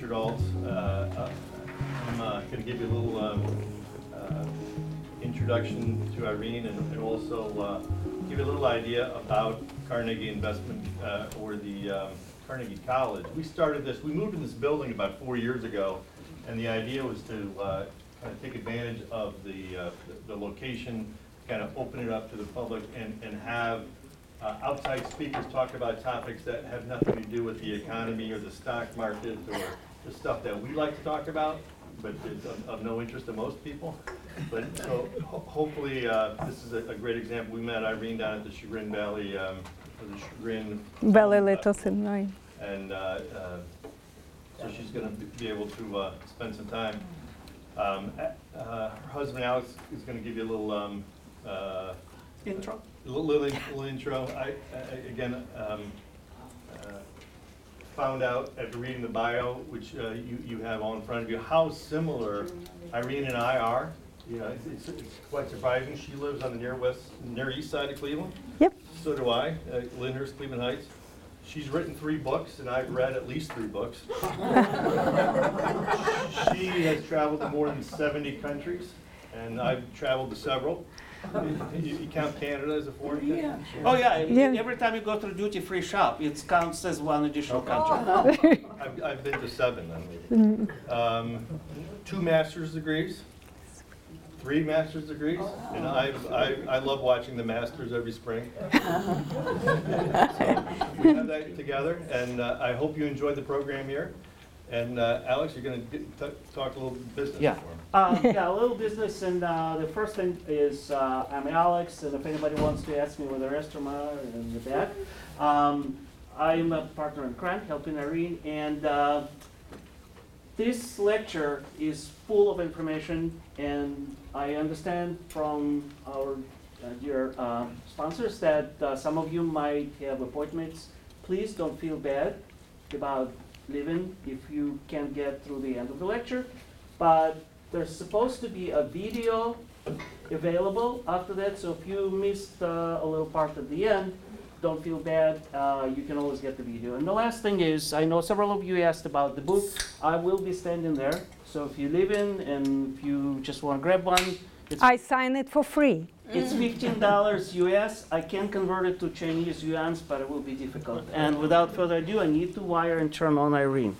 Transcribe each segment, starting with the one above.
Richard Alts. I'm going to give you a little introduction to Irene and also give you a little idea about Carnegie Investment or the Carnegie College. We started this, we moved in this building about 4 years ago, and the idea was to kind of take advantage of the location, kind of open it up to the public and have outside speakers talk about topics that have nothing to do with the economy or the stock market or the stuff that we like to talk about, but it's of no interest to most people. But so hopefully this is a great example. We met Irene down at the Chagrin Valley, the Chagrin Valley Little Seminary. And so she's going to be able to spend some time. Her husband Alex is going to give you a little intro. Little intro. I again found out after reading the bio, which you have all in front of you, how similar Irene and I are. You know, it's quite surprising. She lives on the near east side of Cleveland. Yep. So do I, Lyndhurst, Cleveland Heights. She's written 3 books, and I've read at least 3 books. She has traveled to more than 70 countries, and I've traveled to several. You count Canada as a foreign country? Yeah. Sure. Oh yeah. Yeah. Every time you go to duty-free shop, it counts as one additional country. I've been to 7 then, maybe. 2 master's degrees, 3 master's degrees, and I love watching the Masters every spring. So we have that together, and I hope you enjoyed the program here. And Alex, you're going to talk a little business Yeah. for him. Yeah, a little business, and the first thing is I'm Alex, and if anybody wants to ask me where the restaurant are in the back, I'm a partner in Crank, helping Irene, and this lecture is full of information, and I understand from our dear sponsors that some of you might have appointments. Please don't feel bad about leaving if you can't get through the end of the lecture, but there's supposed to be a video available after that, so if you missed a little part at the end, don't feel bad, you can always get the video. And the last thing is, I know several of you asked about the book. I will be standing there, so if you live in and if you just want to grab one, I sign it for free. it's $15 US. I can convert it to Chinese yuans, but it will be difficult. And without further ado, I need to wire and turn on Irene.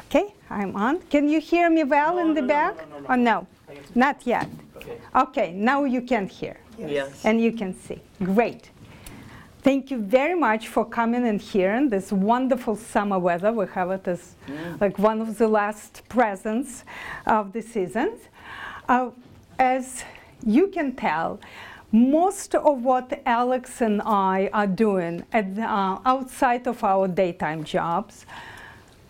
Okay, I'm on. Can you hear me well in the back? Or no? Not yet. Okay. Okay, now you can hear. Yes. And you can see. Great. Thank you very much for coming and hearing this wonderful summer weather. We have it as like one of the last presents of the season. As you can tell, most of what Alex and I are doing outside of our daytime jobs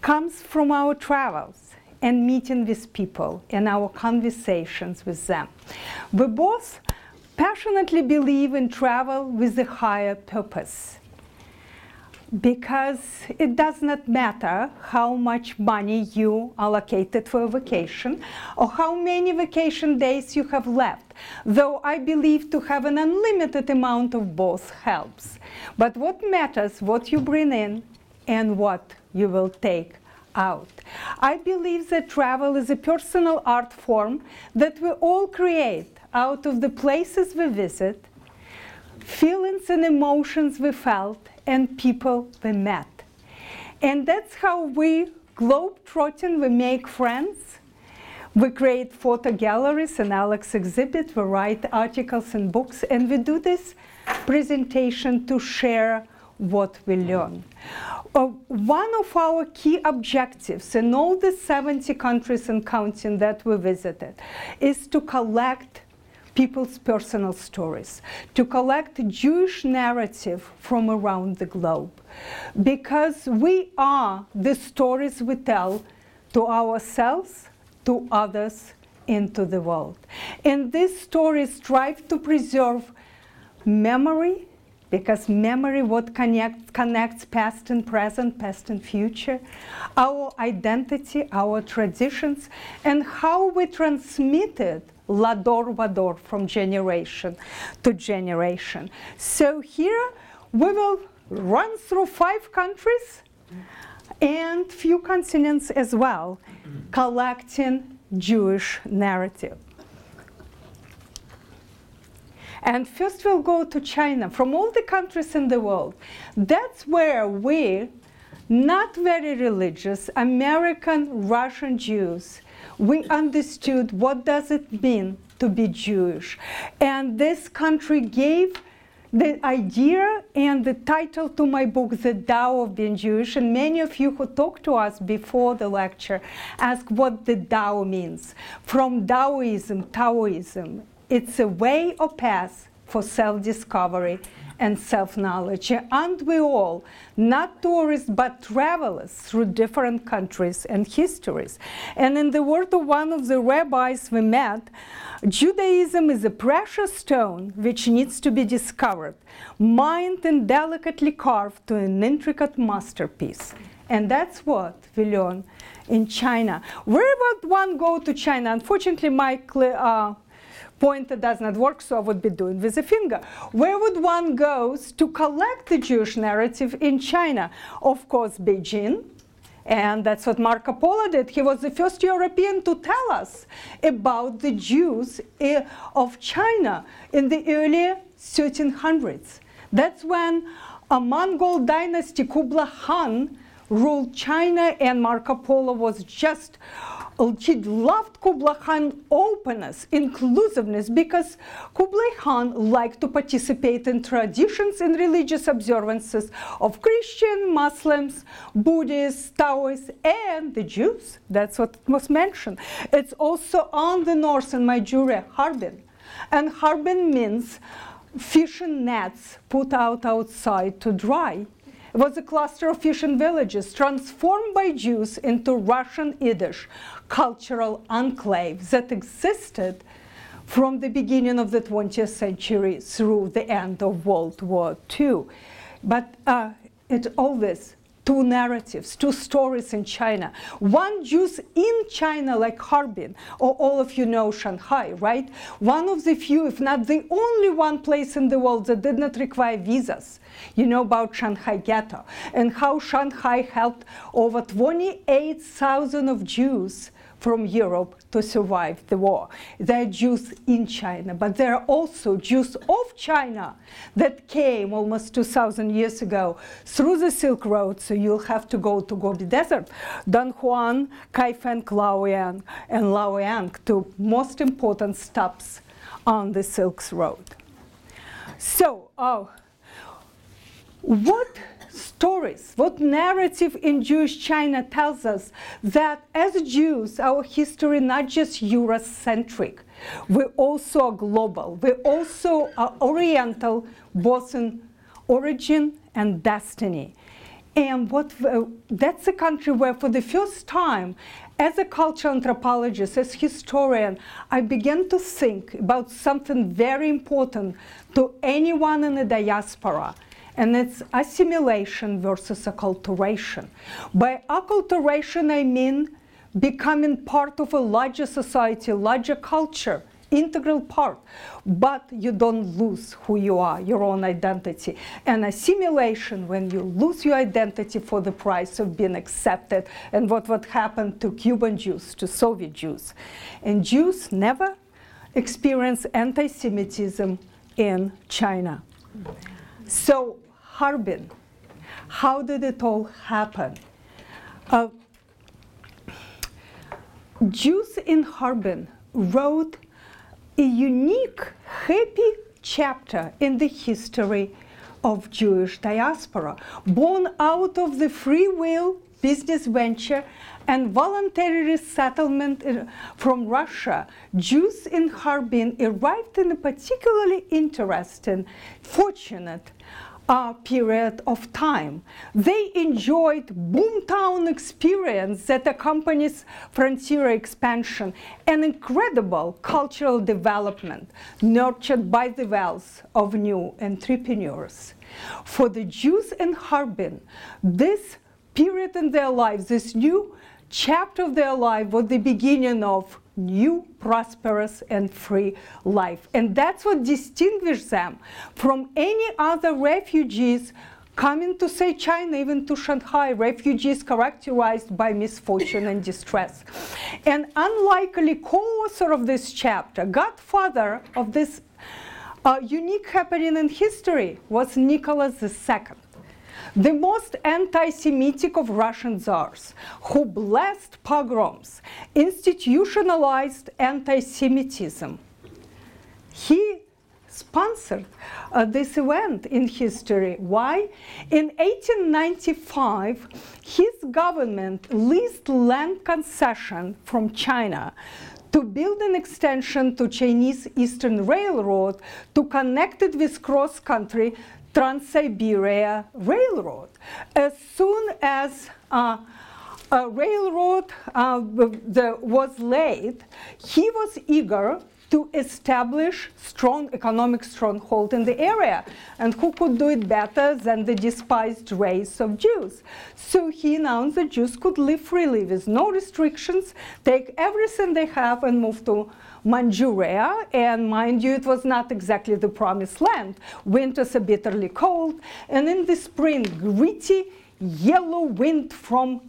comes from our travels and meeting with people and our conversations with them. We both passionately believe in travel with a higher purpose, because it does not matter how much money you allocated for a vacation or how many vacation days you have left, though I believe to have an unlimited amount of both helps. But what matters, what you bring in and what you will take out. I believe that travel is a personal art form that we all create out of the places we visit, feelings and emotions we felt, and people we met. And that's how we globe-trotting, we make friends, we create photo galleries and Alex exhibit, we write articles and books, and we do this presentation to share what we learn. One of our key objectives in all the 70 countries and counting that we visited is to collect people's personal stories, to collect Jewish narrative from around the globe. Because we are the stories we tell to ourselves, to others, and to the world. And these stories strive to preserve memory, because memory what connects past and present, past and future, our identity, our traditions, and how we transmit it Lador Vador, from generation to generation. So here we will runs through 5 countries and few continents as well, collecting Jewish narrative. And first we'll go to China. From all the countries in the world, that's where we, not very religious, American, Russian Jews, we understood what does it mean to be Jewish. And this country gave the idea and the title to my book, The Tao of Being Jewish. And many of you who talked to us before the lecture asked what the Tao means. From Taoism, Taoism, it's a way or path for self-discovery and self-knowledge. Aren't we all, not tourists, but travelers through different countries and histories? And in the word of one of the rabbis we met, Judaism is a precious stone which needs to be discovered, mined and delicately carved to an intricate masterpiece. And that's what we learn in China. Where would one go to China? Unfortunately, my pointer does not work, so I would be doing with a finger. Where would one go to collect the Jewish narrative in China? Of course, Beijing. And that's what Marco Polo did. He was the first European to tell us about the Jews of China in the early 1300s. That's when a Mongol dynasty, Kublai Khan, ruled China, and Marco Polo was just, he loved Kublai Khan openness, inclusiveness, because Kublai Khan liked to participate in traditions and religious observances of Christian, Muslims, Buddhists, Taoists, and the Jews. That's what was mentioned. It's also on the north in Manchuria, Harbin. And Harbin means fishing nets put out outside to dry. It was a cluster of fishing villages transformed by Jews into Russian Yiddish cultural enclaves that existed from the beginning of the 20th century through the end of World War II. But it always two narratives, two stories in China. One Jews in China, like Harbin, or all of you know Shanghai, right? One of the few, if not the only one place in the world that did not require visas. You know about Shanghai Ghetto, and how Shanghai helped over 28,000 of Jews from Europe to survive the war. There are Jews in China, but there are also Jews of China that came almost 2,000 years ago through the Silk Road, so you'll have to go to Gobi Desert, Dunhuang, Kaifeng, Laoyang, and Laoyang, two most important stops on the Silk Road. So, what stories, what narrative in Jewish China tells us that as Jews, our history not just Eurocentric, we also are global, we also are Oriental, both in origin and destiny. And that's a country where for the first time, as a cultural anthropologist, as historian, I began to think about something very important to anyone in the diaspora. And it's assimilation versus acculturation. By acculturation, I mean becoming part of a larger society, larger culture, integral part. But you don't lose who you are, your own identity. And assimilation, when you lose your identity for the price of being accepted, and what happened to Cuban Jews, to Soviet Jews. And Jews never experience anti-Semitism in China. So, Harbin, how did it all happen? Jews in Harbin wrote a unique, happy chapter in the history of Jewish diaspora, born out of the free will business venture and voluntary resettlement from Russia. Jews in Harbin arrived in a particularly interesting, fortunate period of time. They enjoyed boomtown experience that accompanies frontier expansion and incredible cultural development nurtured by the wealth of new entrepreneurs. For the Jews in Harbin, this period in their lives, this new chapter of their life was the beginning of new, prosperous, and free life. And that's what distinguishes them from any other refugees coming to, say, China, even to Shanghai, refugees characterized by misfortune and distress. And unlikely co-author of this chapter, godfather of this unique happening in history, was Nicholas II, the most anti-Semitic of Russian czars, who blessed pogroms, institutionalized anti-Semitism. He sponsored this event in history. Why? In 1895, his government leased land concession from China to build an extension to Chinese Eastern Railroad to connect it with cross-country Trans-Siberia Railroad. As soon as a railroad was laid, he was eager to establish strong economic stronghold in the area. And who could do it better than the despised race of Jews? So he announced that Jews could live freely with no restrictions, take everything they have and move to Manchuria. And mind you, it was not exactly the promised land. Winters are bitterly cold. And in the spring, gritty yellow wind from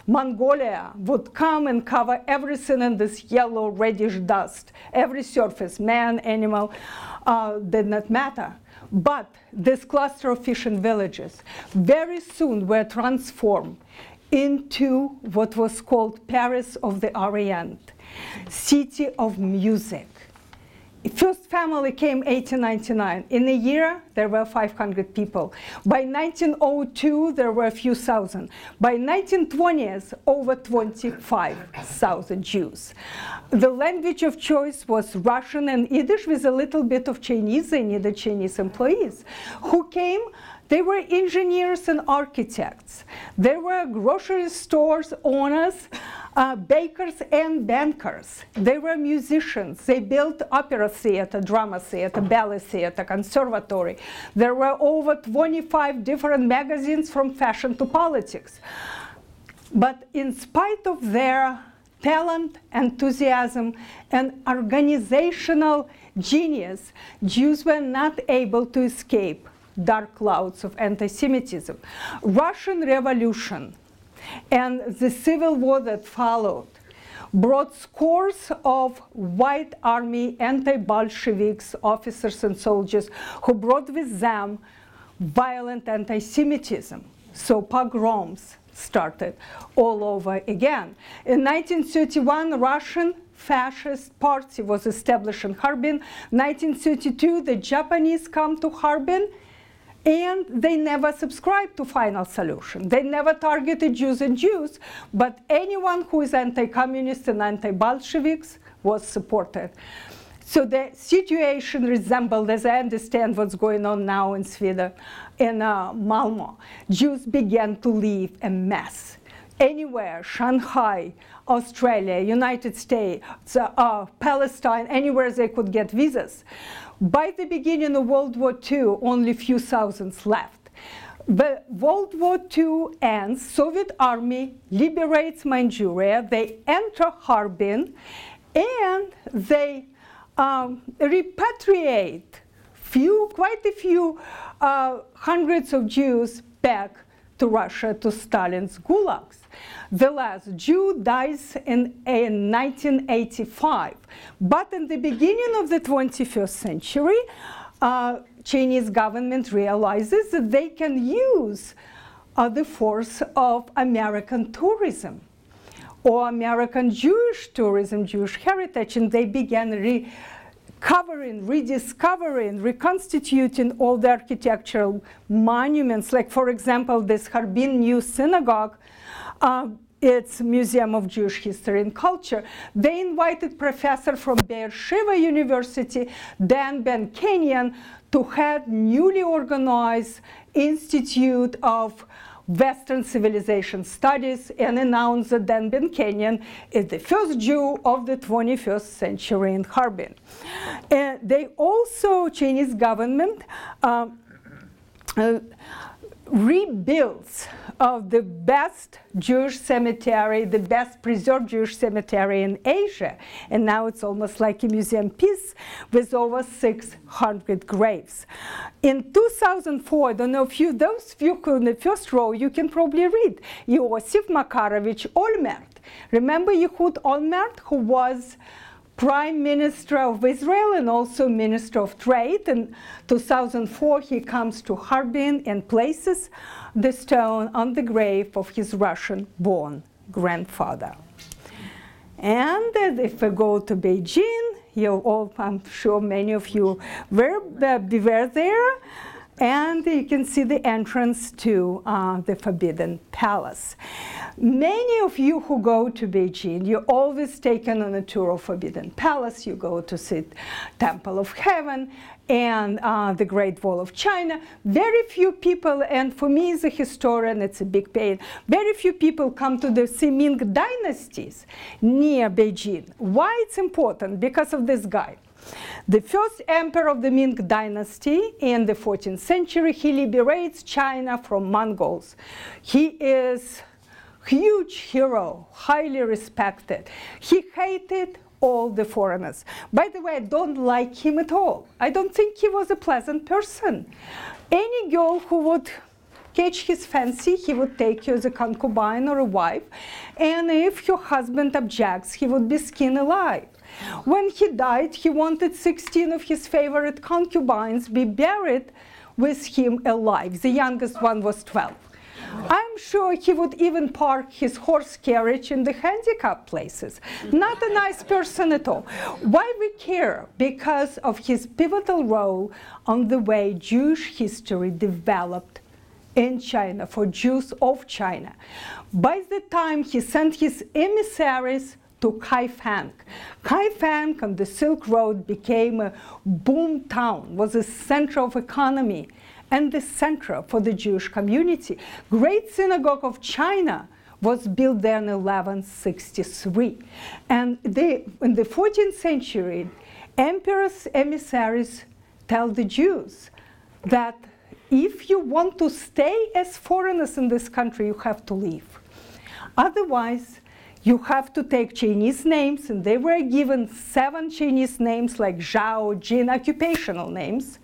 Mongolia would come and cover everything in this yellow reddish dust. Every surface, man, animal, did not matter. But this cluster of fishing villages very soon were transformed into what was called Paris of the Orient, city of music. First family came 1899. In a year, there were 500 people. By 1902, there were a few thousand. By 1920s, over 25,000 Jews. The language of choice was Russian and Yiddish with a little bit of Chinese. They needed Chinese employees who came. They were engineers and architects. There were grocery stores owners, bakers and bankers. They were musicians. They built opera theater, drama theater, ballet theater, conservatory. There were over 25 different magazines from fashion to politics. But in spite of their talent, enthusiasm, and organizational genius, Jews were not able to escape dark clouds of anti-Semitism. Russian Revolution and the civil war that followed brought scores of White Army anti-Bolsheviks, officers and soldiers, who brought with them violent anti-Semitism. So pogroms started all over again. In 1931, Russian Fascist Party was established in Harbin. 1932, the Japanese come to Harbin, and they never subscribed to Final Solution. They never targeted Jews and Jews, but anyone who is anti-communist and anti-Bolsheviks was supported. So the situation resembled, as I understand what's going on now in Sweden, in Malmö. Jews began to leave a mess. Anywhere, Shanghai, Australia, United States, Palestine, anywhere they could get visas. By the beginning of World War II, only a few thousands left. The World War II ends, Soviet army liberates Manchuria, they enter Harbin, and they repatriate quite a few hundreds of Jews back to Russia, to Stalin's gulags. The last Jew dies in 1985. But in the beginning of the 21st century, Chinese government realizes that they can use the force of American tourism or American Jewish tourism, Jewish heritage, and they began recovering, rediscovering, reconstituting all the architectural monuments. Like, for example, this Harbin New Synagogue, it's Museum of Jewish History and Culture. They invited professor from Beersheba University, Dan Ben-Kenyon, to head newly organized Institute of Western Civilization Studies, and announced that Dan Ben-Kenyon is the first Jew of the 21st century in Harbin. And they also, Chinese government, rebuilds of the best Jewish cemetery, the best preserved Jewish cemetery in Asia. And now it's almost like a museum piece with over 600 graves. In 2004, I don't know if those of you in the first row, you can probably read Iosif Makarovich Olmert. Remember Ehud Olmert, who was Prime Minister of Israel and also Minister of Trade. In 2004, he comes to Harbin and places the stone on the grave of his Russian-born grandfather. And if we go to Beijing, you all, I'm sure many of you were there. And you can see the entrance to the Forbidden Palace. Many of you who go to Beijing, you're always taken on a tour of Forbidden Palace. You go to see Temple of Heaven and the Great Wall of China. Very few people, and for me as a historian, it's a big pain, very few people come to the Ming dynasties near Beijing. Why it's important? Because of this guy. The first emperor of the Ming dynasty in the 14th century, he liberates China from Mongols. He is a huge hero, highly respected. He hated all the foreigners. By the way, I don't like him at all. I don't think he was a pleasant person. Any girl who would catch his fancy, he would take you as a concubine or a wife. And if your husband objects, he would be skinned alive. When he died, he wanted 16 of his favorite concubines be buried with him alive. The youngest one was 12. I'm sure he would even park his horse carriage in the handicapped places. Not a nice person at all. Why we care? Because of his pivotal role on the way Jewish history developed in China, for Jews of China. By the time he sent his emissaries to Kaifeng. Kaifeng on the Silk Road became a boom town, was a center of economy and the center for the Jewish community. Great Synagogue of China was built there in 1163. And in the 14th century, emperor's emissaries tell the Jews that if you want to stay as foreigners in this country, you have to leave. Otherwise, you have to take Chinese names, and they were given 7 Chinese names like Zhao, Jin, occupational names,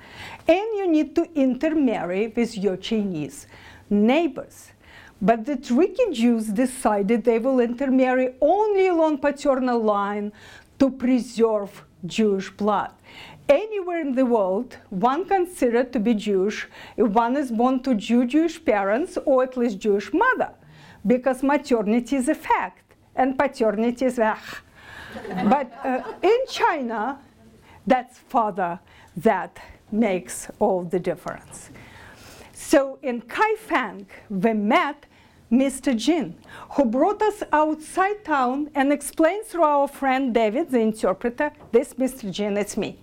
and you need to intermarry with your Chinese neighbors. But the tricky Jews decided they will intermarry only along paternal line to preserve Jewish blood. Anywhere in the world, one considered to be Jewish if one is born to Jewish parents or at least Jewish mother, because maternity is a fact. And paternity is But in China, that's father that makes all the difference. So in Kaifeng, we met Mr. Jin, who brought us outside town and explained through our friend David, the interpreter, this Mr. Jin, it's me.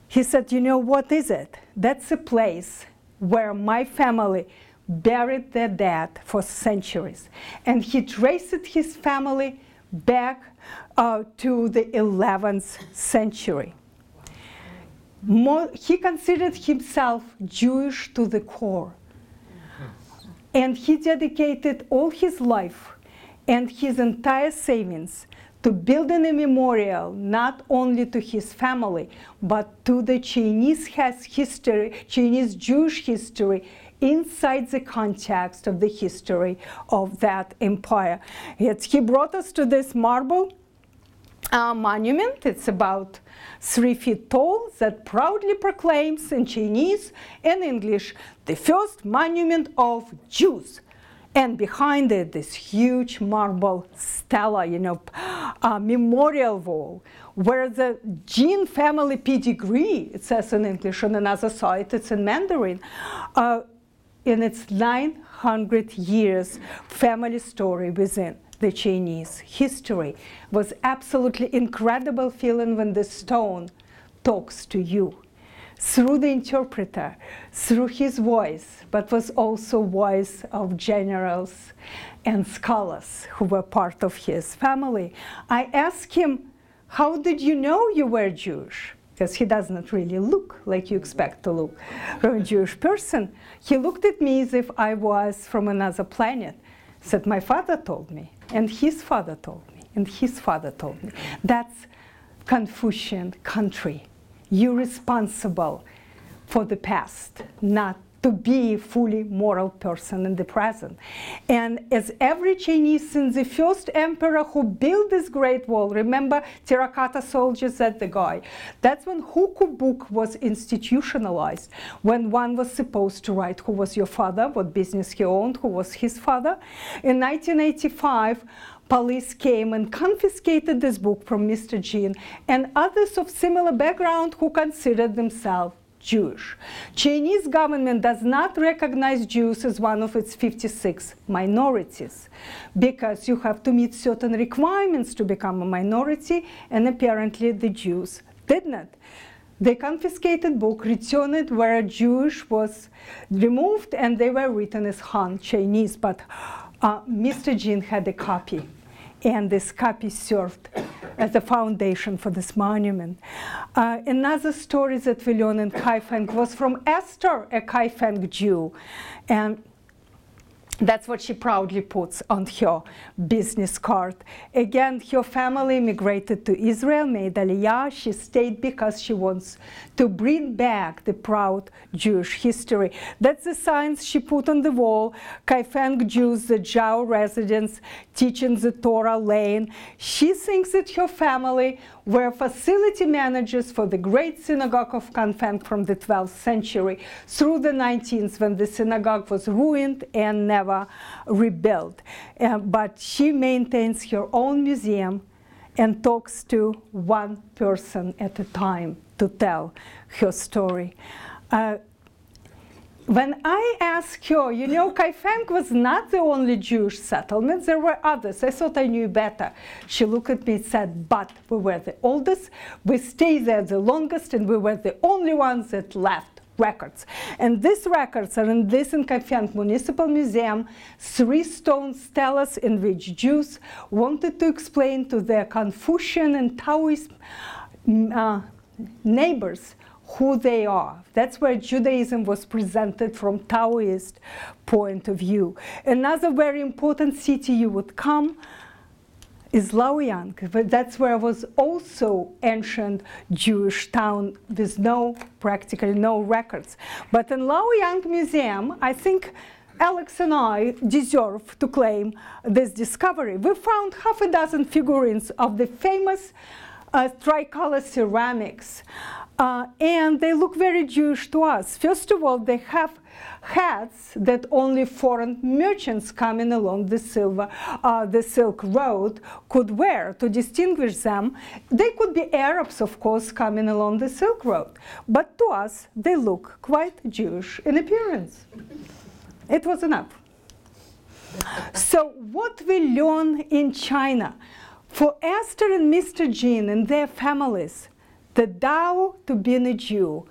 He said, you know, what is it? That's a place where my family buried their dead for centuries. And he traced his family back to the 11th century. He considered himself Jewish to the core. And he dedicated all his life and his entire savings to building a memorial not only to his family, but to the Chinese history, Chinese Jewish history inside the context of the history of that empire. He brought us to this marble monument. It's about 3 feet tall that proudly proclaims in Chinese and English the first monument of Jews. And behind it, this huge marble stela, you know, memorial wall, where the Jin family pedigree, it says in English, on another side, it's in Mandarin, in its 900 years family story within the Chinese history. Was absolutely incredible feeling when the stone talks to you through the interpreter, through his voice, but was also voice of generals and scholars who were part of his family. I asked him, how did you know you were Jewish? because he does not really look like you expect to look from a Jewish person. He looked at me as if I was from another planet. Said, my father told me, and his father told me, and his father told me. That's Confucian country. You're responsible for the past, not to be a fully moral person in the present. And as every Chinese since the first emperor who built this great wall, remember terracotta soldiers, that the guy, that's when Huku book was institutionalized, when one was supposed to write who was your father, what business he owned, who was his father. In 1985, police came and confiscated this book from Mr. Jin and others of similar background who considered themselves Jewish. Chinese government does not recognize Jews as one of its 56 minorities because you have to meet certain requirements to become a minority, and apparently the Jews did not. They confiscated book, returned it where Jewish was removed, and they were written as Han Chinese, but Mr. Jin had a copy. And this copy served as a foundation for this monument. Another story that we learned in Kaifeng was from Esther, a Kaifeng Jew. And that's what she proudly puts on her business card. Again, her family immigrated to Israel, made Aliyah. She stayed because she wants to bring back the proud Jewish history. That's the signs she put on the wall. Kaifeng Jews, the Zhao residents, teaching the Torah lane. She thinks that her family were facility managers for the great synagogue of Kaifeng from the 12th century through the 19th, when the synagogue was ruined and never rebuilt. But she maintains her own museum and talks to one person at a time to tell her story. When I asked her, you know, Kaifeng was not the only Jewish settlement, there were others. I thought I knew better. She looked at me and said, but we were the oldest, we stayed there the longest, and we were the only ones that left records. And these records are in Kaifeng Municipal Museum, 3 stone stelas in which Jews wanted to explain to their Confucian and Taoist neighbors who they are. That's where Judaism was presented from Taoist point of view. Another very important city you would come is Laoyang, but that's where was also ancient Jewish town with practically no records. But in Laoyang Museum, I think Alex and I deserve to claim this discovery. We found 6 figurines of the famous tricolor ceramics. And they look very Jewish to us. First of all, they have hats that only foreign merchants coming along the Silk Road could wear to distinguish them. They could be Arabs, of course, coming along the Silk Road. But to us, they look quite Jewish in appearance. It was enough. So what we learn in China, for Esther and Mr. Jin and their families, the Tao to being a Jew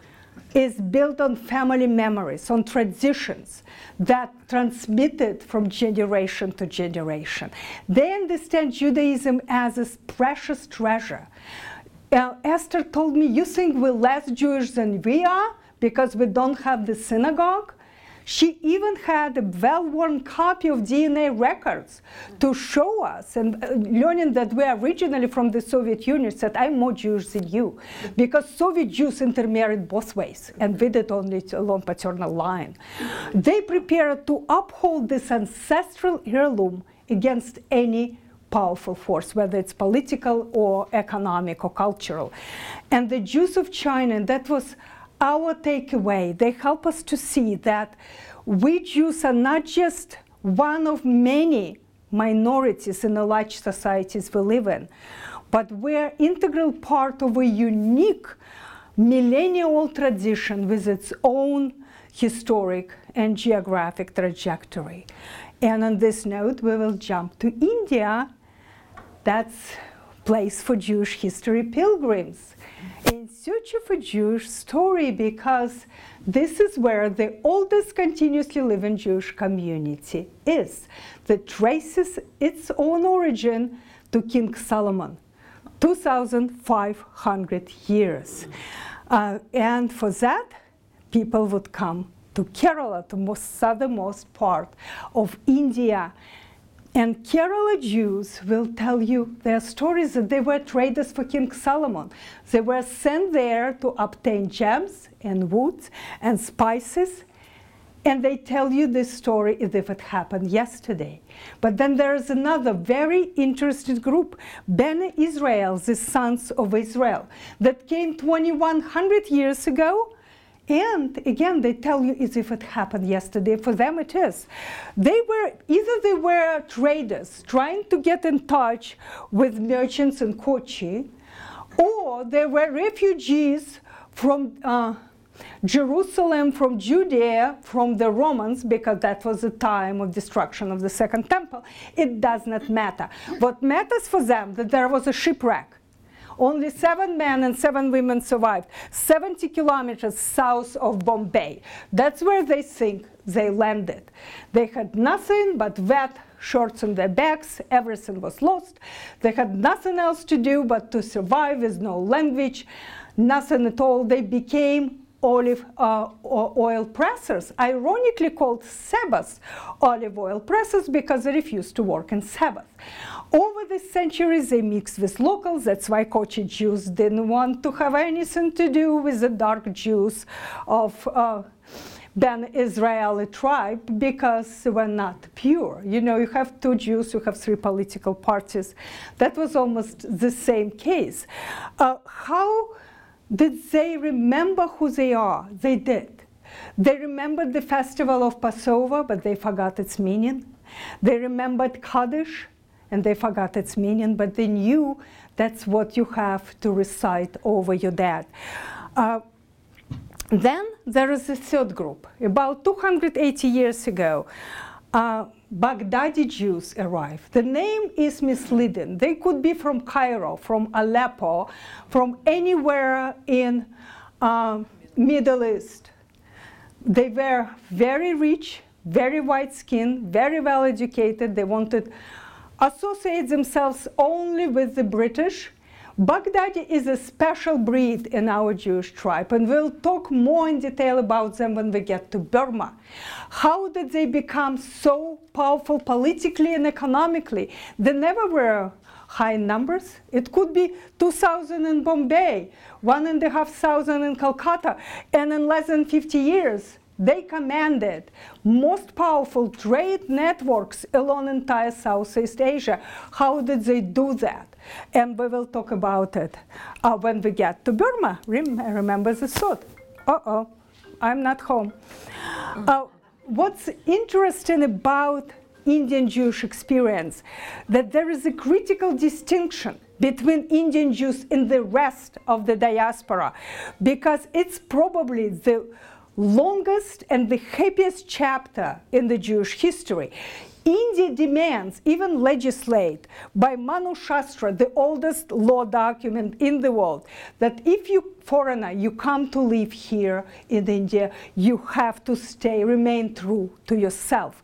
is built on family memories, on traditions that transmitted from generation to generation. They understand Judaism as a precious treasure. Esther told me, you think we're less Jewish than we are because we don't have the synagogue? She even had a well-worn copy of DNA records to show us, and learning that we are originally from the Soviet Union, said, I'm more Jewish than you, because Soviet Jews intermarried both ways, and we did only along paternal line. They prepared to uphold this ancestral heirloom against any powerful force, whether it's political or economic or cultural. And the Jews of China, and that was our takeaway, they help us to see that we Jews are not just one of many minorities in the large societies we live in, but we're integral part of a unique millennial tradition with its own historic and geographic trajectory. And on this note, we will jump to India. That's place for Jewish history pilgrims in search of a Jewish story, because this is where the oldest continuously living Jewish community is, that traces its own origin to King Solomon, 2,500 years. And for that, people would come to Kerala, to most southernmost part of India. And Kerala Jews will tell you their stories that they were traders for King Solomon. They were sent there to obtain gems and woods and spices. And they tell you this story as if it happened yesterday. But then there is another very interesting group, Bene Israel, the sons of Israel, that came 2,100 years ago. And again, they tell you as if it happened yesterday. For them it is. They were traders trying to get in touch with merchants in Kochi, or they were refugees from Jerusalem, from Judea, from the Romans, because that was the time of destruction of the Second Temple. It does not matter. What matters for them that there was a shipwreck. Only 7 men and 7 women survived, 70 kilometers south of Bombay. That's where they think they landed. They had nothing but wet shorts on their backs. Everything was lost. They had nothing else to do but to survive with no language, nothing at all. They became olive oil pressers, ironically called Sabbath olive oil pressers because they refused to work on Sabbath. Over the centuries, they mixed with locals. That's why Kochi Jews didn't want to have anything to do with the dark Jews of Ben Israeli tribe because they were not pure. You know, you have 2 Jews, you have 3 political parties. That was almost the same case. How did they remember who they are? They did. They remembered the festival of Passover, but they forgot its meaning. They remembered Kaddish, and they forgot its meaning, but they knew that's what you have to recite over your dead. Then there is a third group. About 280 years ago, Baghdadi Jews arrived. The name is misleading. They could be from Cairo, from Aleppo, from anywhere in Middle East. They were very rich, very white-skinned, very well-educated. They wanted to associate themselves only with the British. Baghdadi is a special breed in our Jewish tribe, and we'll talk more in detail about them when we get to Burma. How did they become so powerful politically and economically? They never were high numbers. It could be 2,000 in Bombay, 1,500 in Calcutta, and in less than 50 years, they commanded most powerful trade networks along entire Southeast Asia. How did they do that? And we will talk about it when we get to Burma. Remember the thought. Uh-oh, I'm not home. What's interesting about Indian Jewish experience, that there is a critical distinction between Indian Jews and the rest of the diaspora, because it's probably the longest and the happiest chapter in the Jewish history. India demands, even legislate, by Manu Shastra, the oldest law document in the world, that if you foreigner, you come to live here in India, you have to stay, remain true to yourself.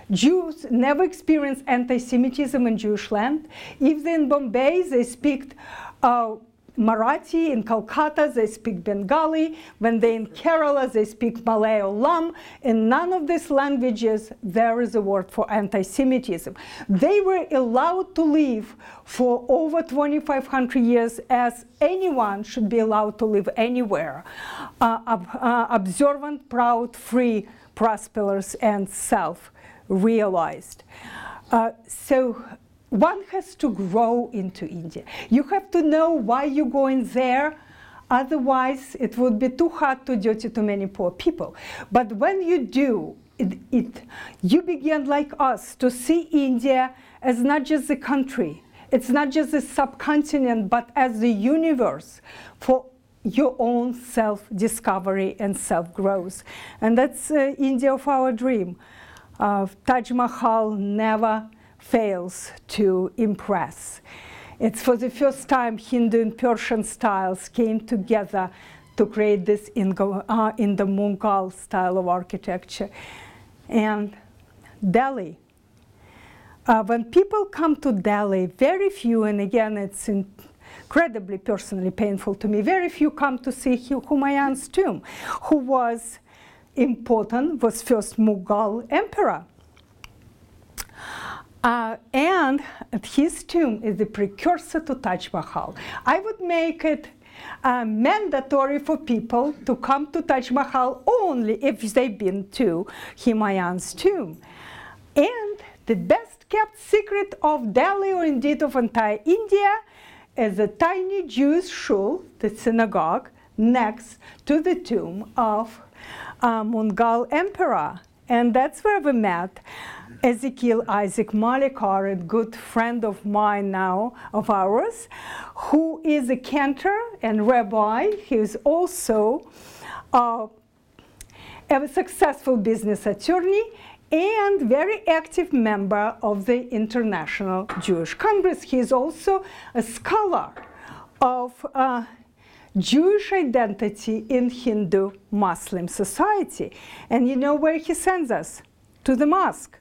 Jews never experienced anti-Semitism in Jewish land. If they're in Bombay, they speak Marathi. In Calcutta, they speak Bengali. When they're in Kerala, they speak Malayalam. In none of these languages, there is a word for anti-Semitism. They were allowed to live for over 2,500 years as anyone should be allowed to live anywhere. Observant, proud, free, prosperous, and self-realized. So one has to grow into India. You have to know why you're going there. Otherwise, it would be too hard to do to many poor people. But when you do, you begin, like us, to see India as not just a country. It's not just a subcontinent, but as the universe for your own self-discovery and self-growth. And that's India of our dream. Taj Mahal never fails to impress. It's for the first time Hindu and Persian styles came together to create this in the Mughal style of architecture. And Delhi. When people come to Delhi, very few, and again it's incredibly personally painful to me. Very few come to see Humayun's tomb, who was important, was first Mughal emperor. And his tomb is the precursor to Taj Mahal. I would make it mandatory for people to come to Taj Mahal only if they've been to Humayun's tomb. And the best kept secret of Delhi, or indeed of entire India, is a tiny Jewish shul, the synagogue, next to the tomb of Mughal emperor. And that's where we met Ezekiel Isaac Malikar, a good friend of mine now, of ours, who is a cantor and rabbi. He is also a successful business attorney and very active member of the International Jewish Congress. He is also a scholar of Jewish identity in Hindu-Muslim society. And you know where he sends us? To the mosque.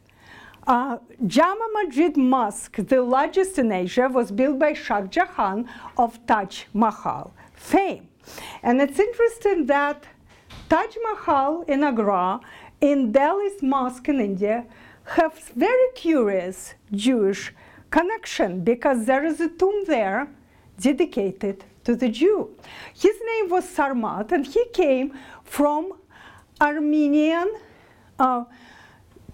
Jama Masjid Mosque, the largest in Asia, was built by Shah Jahan of Taj Mahal fame. And it's interesting that Taj Mahal in Agra, in Delhi's mosque in India, have very curious Jewish connection, because there is a tomb there dedicated to the Jew. His name was Sarmat, and he came from Armenian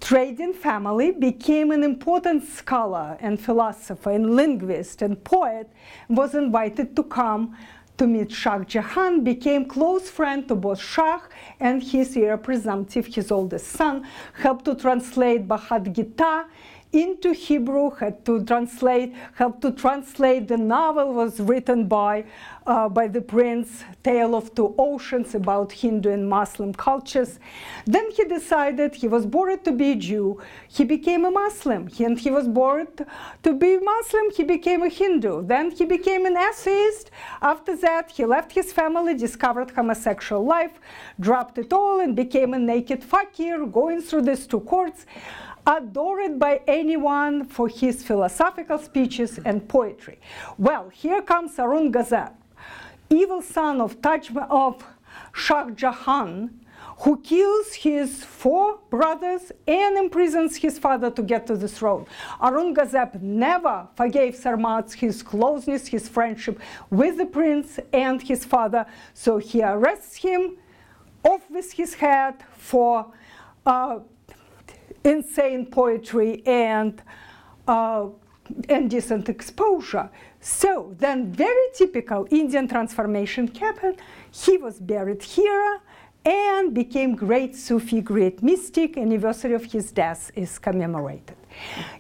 trading family, became an important scholar and philosopher and linguist and poet, was invited to come to meet Shah Jahan, became close friend to both Shah and his heir presumptive, his oldest son, helped to translate Bhagavad Gita into Hebrew, helped to translate the novel was written by the prince, Tale of Two Oceans, about Hindu and Muslim cultures. Then he decided he was bored to be a Jew. He became a Muslim. And he was bored to be Muslim. He became a Hindu. Then he became an atheist. After that, he left his family, discovered homosexual life, dropped it all, and became a naked fakir, going through these two courts, adored by anyone for his philosophical speeches and poetry. Well, here comes Aurangzeb, evil son of Shah Jahan, who kills his 4 brothers and imprisons his father to get to the throne. Aurangzeb never forgave Sarmat his closeness, his friendship with the prince and his father, so he arrests him, off with his head for insane poetry and indecent exposure. So then, very typical Indian transformation happened. He was buried here and became great Sufi, great mystic. Anniversary of his death is commemorated.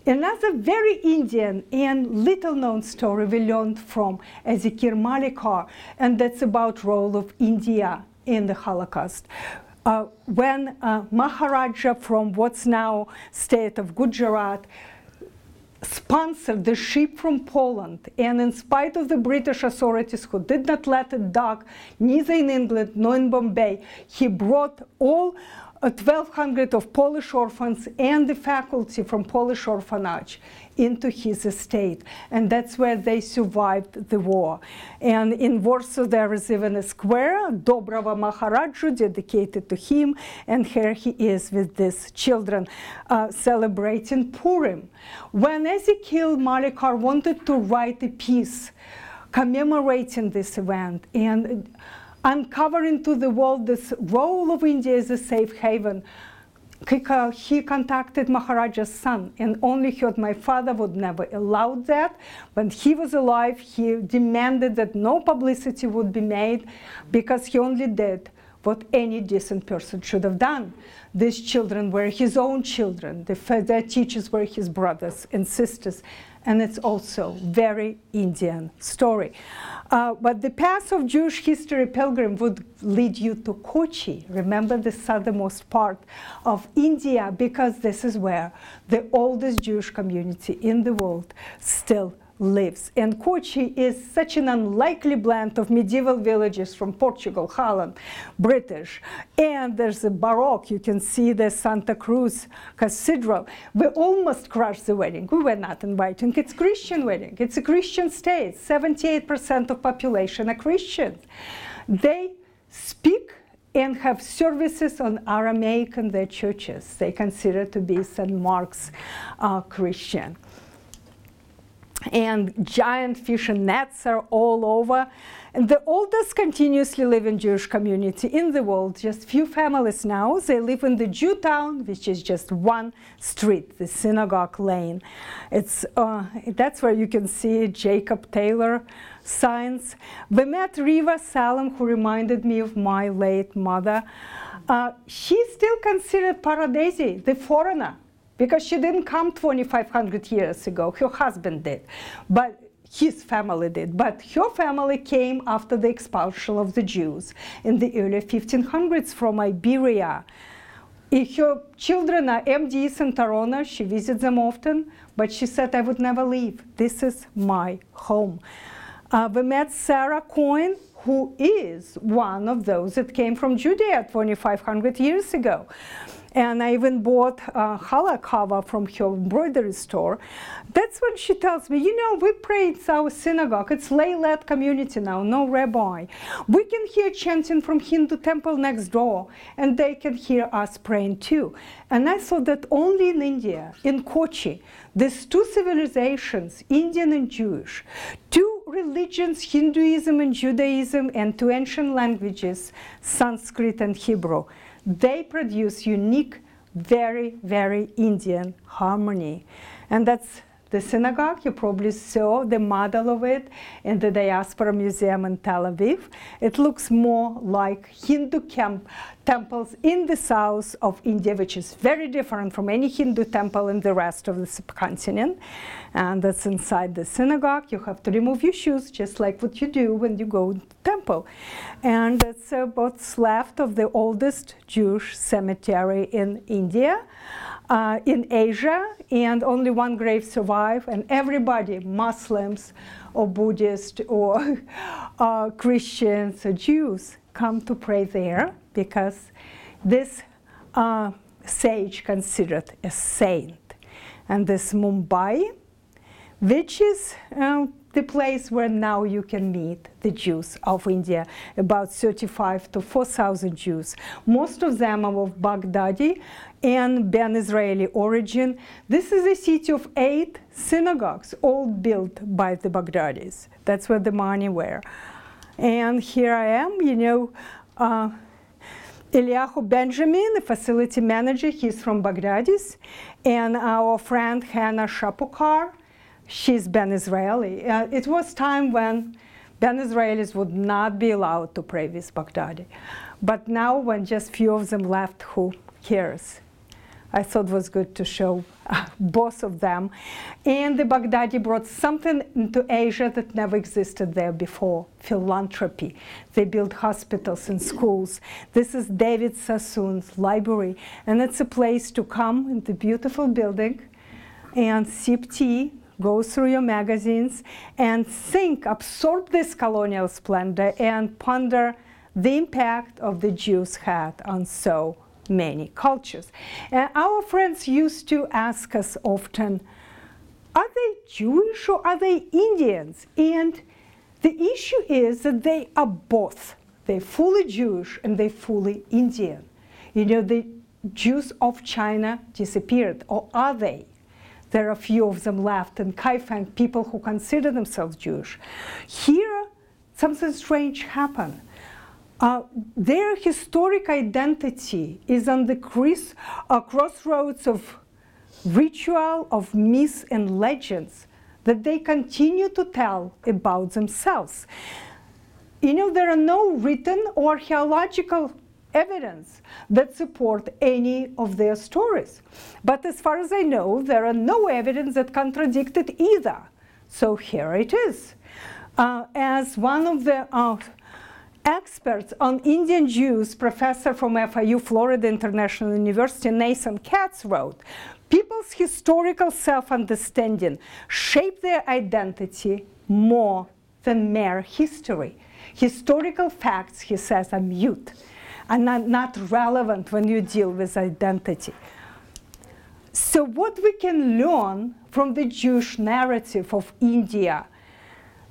Another very Indian and little known story we learned from Ezekiel Malikar, and that's about role of India in the Holocaust. When Maharaja from what's now state of Gujarat sponsored the ship from Poland, and in spite of the British authorities who did not let it dock neither in England nor in Bombay, he brought all 1,200 of Polish orphans and the faculty from Polish orphanage into his estate. And that's where they survived the war. And in Warsaw, there is even a square, Dobrava Maharaju, dedicated to him. And here he is with these children celebrating Purim. When Ezekiel Malikar wanted to write a piece commemorating this event and uncovering to the world this role of India as a safe haven, he contacted Maharaja's son and only heard my father would never allow that. When he was alive, he demanded that no publicity would be made, because he only did what any decent person should have done. These children were his own children. Their teachers were his brothers and sisters. And it's also very Indian story. But the path of Jewish history pilgrim would lead you to Kochi. Remember, the southernmost part of India, because this is where the oldest Jewish community in the world still lives. And Kochi is such an unlikely blend of medieval villages from Portugal, Holland, British, and there's a Baroque. You can see the Santa Cruz Cathedral. We almost crushed the wedding. We were not inviting. It's Christian wedding. It's a Christian state. 78% of population are Christians. They speak and have services on Aramaic in their churches. They consider to be St. Mark's Christian. And giant fishing nets are all over. And the oldest continuously living Jewish community in the world, just few families now, they live in the Jew town, which is just one street, the Synagogue Lane. It's, that's where you can see Jacob Taylor signs. We met Riva Salem, who reminded me of my late mother. She's still considered Paradesi, the foreigner, because she didn't come 2,500 years ago. Her husband did, but his family did. But her family came after the expulsion of the Jews in the early 1500s from Iberia. Her children are MDs in Toronto. She visits them often, but she said, I would never leave. This is my home. We met Sarah Coyne, who is one of those that came from Judea 2,500 years ago. And I even bought a challah cover from her embroidery store. That's when she tells me, you know, we pray in our synagogue. It's lay-led community now, no rabbi. We can hear chanting from Hindu temple next door, and they can hear us praying too. And I thought that only in India, in Kochi, these two civilizations, Indian and Jewish, two religions, Hinduism and Judaism, and two ancient languages, Sanskrit and Hebrew, they produce unique, very, very Indian harmony. And that's the synagogue. You probably saw the model of it in the Diaspora Museum in Tel Aviv. It looks more like Hindu temples in the south of India, which is very different from any Hindu temple in the rest of the subcontinent. And that's inside the synagogue. You have to remove your shoes, just like what you do when you go to the temple. And that's what's left of the oldest Jewish cemetery in India. In Asia, and only one grave survived, and everybody, Muslims or Buddhists or Christians or Jews, come to pray there because this sage considered a saint. And this Mumbai, which is the place where now you can meet the Jews of India, about 35 to 4,000 Jews. Most of them are of Baghdadi and Ben Israeli origin. This is a city of 8 synagogues, all built by the Baghdadis. That's where the money were. And here I am, you know, Eliyahu Benjamin, the facility manager, he's from Baghdadis, and our friend Hannah Shapokar, she's Ben Israeli. It was time when Ben Israelis would not be allowed to pray with Baghdadi. But now when just few of them left, who cares? I thought it was good to show both of them. And the Baghdadi brought something into Asia that never existed there before, philanthropy. They built hospitals and schools. This is David Sassoon's library. And it's a place to come in the beautiful building and sip tea, go through your magazines, and think, absorb this colonial splendor, and ponder the impact of the Jews had on so many cultures. And our friends used to ask us often, are they Jewish or are they Indians? And the issue is that they are both. They're fully Jewish and they're fully Indian. You know, the Jews of China disappeared, or are they? There are a few of them left, and Kaifeng, people who consider themselves Jewish. Here, something strange happened. Their historic identity is on the crossroads of ritual, of myths and legends that they continue to tell about themselves. You know, there are no written or archaeological evidence that support any of their stories. But as far as I know, there are no evidence that contradicted either. So here it is. As one of the experts on Indian Jews, professor from FIU, Florida International University, Nathan Katz wrote, people's historical self-understanding shape their identity more than mere history. Historical facts, he says, are mute and not relevant when you deal with identity. So what we can learn from the Jewish narrative of India,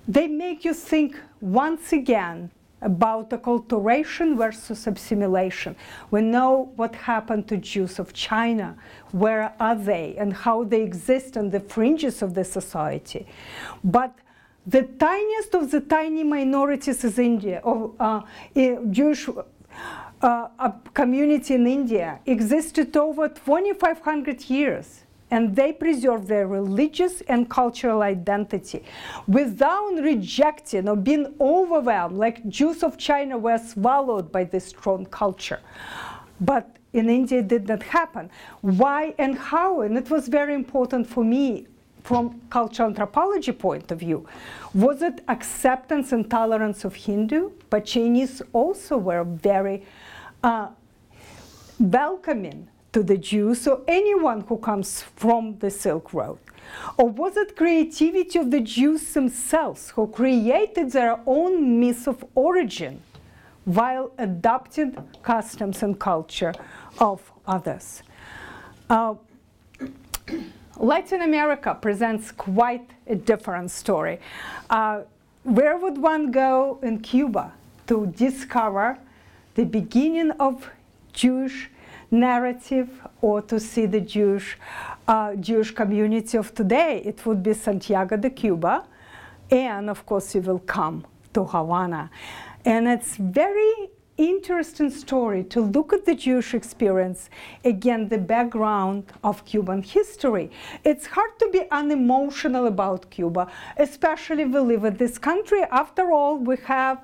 they make you think once again about acculturation versus assimilation. We know what happened to Jews of China, where are they, and how they exist on the fringes of the society. But the tiniest of the tiny minorities is India, Jewish community in India existed over 2,500 years. And they preserve their religious and cultural identity without rejecting or being overwhelmed, like Jews of China were swallowed by this strong culture. But in India, it did not happen. Why and how? And it was very important for me from cultural anthropology point of view. Was it acceptance and tolerance of Hindu? But Chinese also were very welcoming to the Jews or anyone who comes from the Silk Road? Or was it creativity of the Jews themselves who created their own myth of origin while adopting customs and culture of others? Latin America presents quite a different story. Where would one go in Cuba to discover the beginning of Jewish narrative or to see the Jewish community of today? It would be Santiago de Cuba, and of course you will come to Havana. And it's very interesting story to look at the Jewish experience, again, the background of Cuban history. It's hard to be unemotional about Cuba, especially we live in this country. After all, we have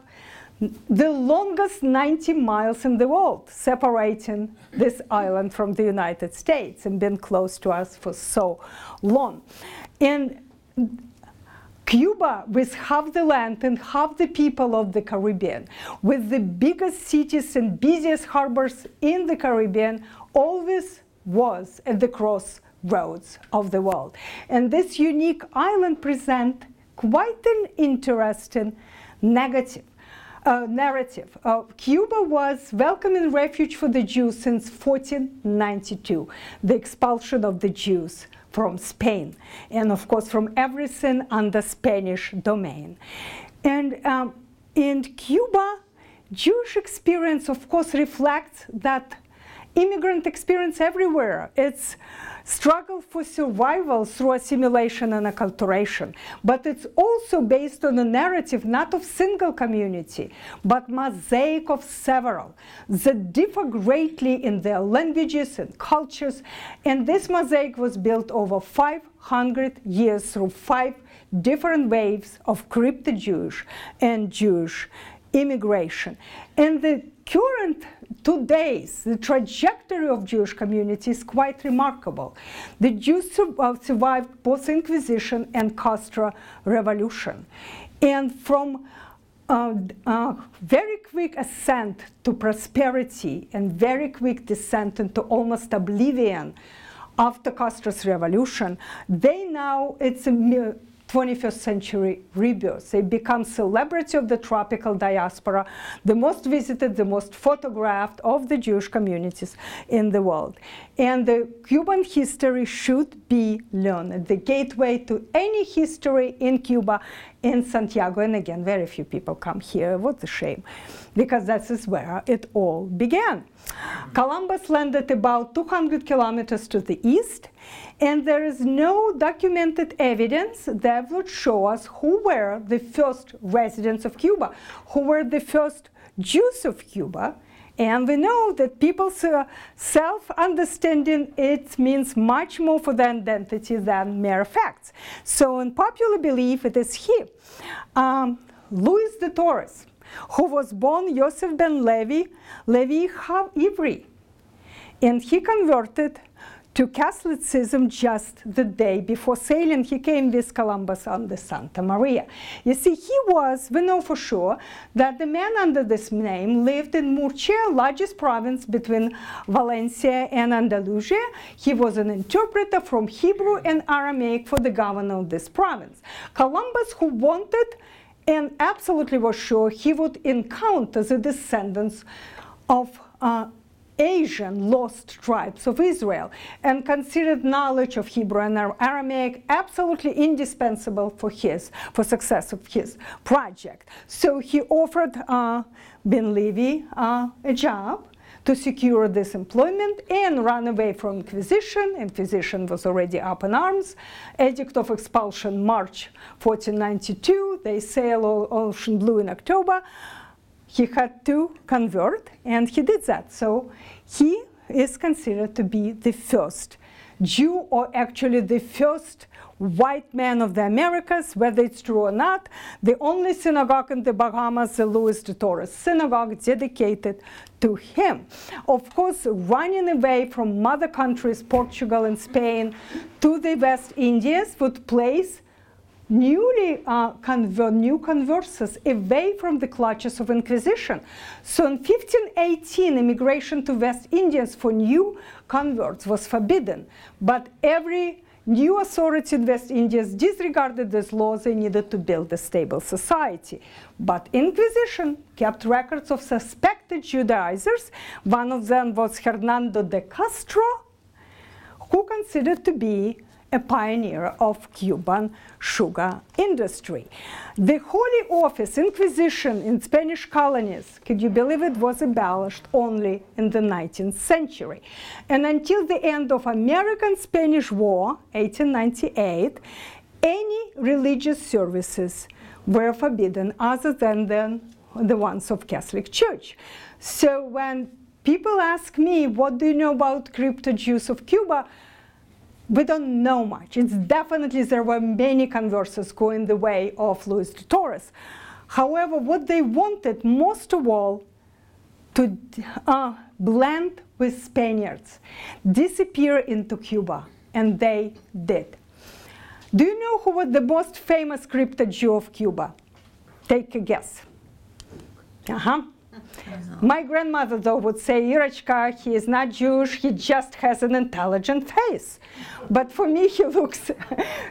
the longest 90 miles in the world separating this island from the United States and been close to us for so long. And Cuba, with half the land and half the people of the Caribbean, with the biggest cities and busiest harbors in the Caribbean, always was at the crossroads of the world. And this unique island presents quite an interesting narrative. Cuba was welcoming refuge for the Jews since 1492, the expulsion of the Jews from Spain, and of course from everything under Spanish domain. And in Cuba, Jewish experience of course reflects that immigrant experience everywhere. It's struggle for survival through assimilation and acculturation. But it's also based on a narrative not of single community, but mosaic of several that differ greatly in their languages and cultures. And this mosaic was built over 500 years through 5 different waves of crypto-Jewish and Jewish immigration. And the current today's, the trajectory of Jewish community is quite remarkable. The Jews survived both Inquisition and Castro Revolution. And from very quick ascent to prosperity and very quick descent into almost oblivion after Castro's revolution, they now, it's a 21st century rebirth. They become celebrity of the tropical diaspora, the most visited, the most photographed of the Jewish communities in the world. And the Cuban history should be learned. The gateway to any history in Cuba, in Santiago, and again, very few people come here. What a shame, because that is where it all began. Columbus landed about 200 kilometers to the east, and there is no documented evidence that would show us who were the first residents of Cuba, who were the first Jews of Cuba. And we know that people's self-understanding, it means much more for their identity than mere facts. So in popular belief, it is he, Luis de Torres, who was born Yosef ben Levi Ivri. And he converted to Catholicism just the day before sailing. He came with Columbus on the Santa Maria. You see, we know for sure that the man under this name lived in Murcia, largest province between Valencia and Andalusia. He was an interpreter from Hebrew and Aramaic for the governor of this province. Columbus, who wanted and absolutely was sure he would encounter the descendants of Asian lost tribes of Israel, and considered knowledge of Hebrew and Aramaic absolutely indispensable for success of his project. So he offered Ben Levi a job to secure this employment and run away from Inquisition. Inquisition was already up in arms. Edict of Expulsion, March 1492. They sail Ocean Blue in October. He had to convert, and he did that. So he is considered to be the first Jew, or actually the first white man of the Americas, whether it's true or not. The only synagogue in the Bahamas, the Luis de Torres synagogue, dedicated to him. Of course, running away from mother countries, Portugal and Spain, to the West Indies would place new converts away from the clutches of Inquisition. So in 1518, immigration to West Indies for new converts was forbidden. But every new authority in West Indies disregarded these laws. They needed to build a stable society. But Inquisition kept records of suspected Judaizers. One of them was Hernando de Castro, who considered to be a pioneer of Cuban sugar industry. The Holy Office, Inquisition in Spanish colonies, could you believe it, was abolished only in the 19th century. And until the end of American-Spanish War, 1898, any religious services were forbidden other than the ones of Catholic Church. So when people ask me, what do you know about crypto Jews of Cuba? We don't know much. It's definitely there were many converts going the way of Luis de Torres. However, what they wanted most of all to blend with Spaniards, disappear into Cuba, and they did. Do you know who was the most famous crypto Jew of Cuba? Take a guess. My grandmother, though, would say, Irочка, he is not Jewish, he just has an intelligent face. But for me, he looks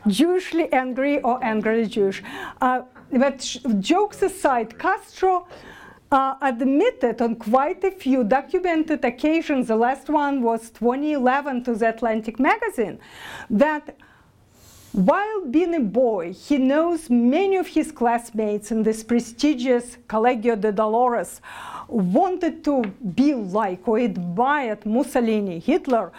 Jewishly angry or angrily Jewish. But jokes aside, Castro admitted on quite a few documented occasions, the last one was 2011 to the Atlantic magazine, that while being a boy, he knows many of his classmates in this prestigious Colegio de Dolores wanted to be like or admired Mussolini, Hitler.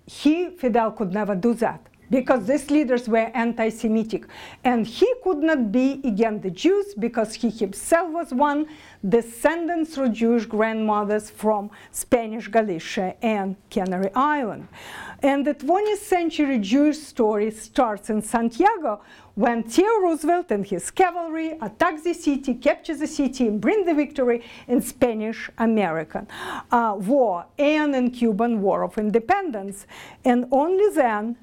Fidel could never do that, because these leaders were anti-Semitic. And he could not be against the Jews, because he himself was one descendant through Jewish grandmothers from Spanish Galicia and Canary Island. And the 20th century Jewish story starts in Santiago, when Theodore Roosevelt and his cavalry attack the city, capture the city, and bring the victory in Spanish-American War and in Cuban War of Independence. And only then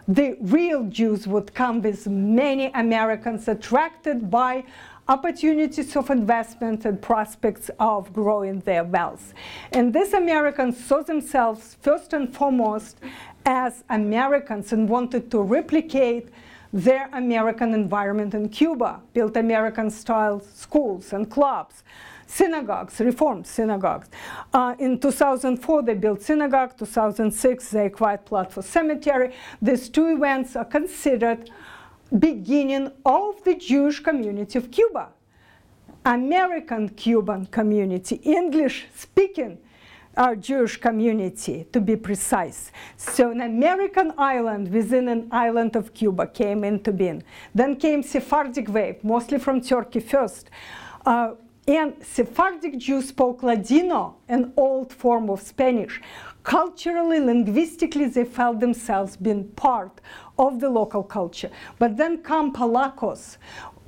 the real Jews would come, with many Americans attracted by opportunities of investment and prospects of growing their wealth. And these Americans saw themselves first and foremost as Americans and wanted to replicate their American environment in Cuba, built American-style schools and clubs, synagogues, reformed synagogues. In 2004, they built synagogue. 2006, they acquired plot for cemetery. These two events are considered beginning of the Jewish community of Cuba. American Cuban community, English-speaking Jewish community, to be precise. So an American island within an island of Cuba came into being. Then came Sephardic wave, mostly from Turkey first. And Sephardic Jews spoke Ladino, an old form of Spanish. Culturally, linguistically, they felt themselves being part of the local culture. But then come Polacos.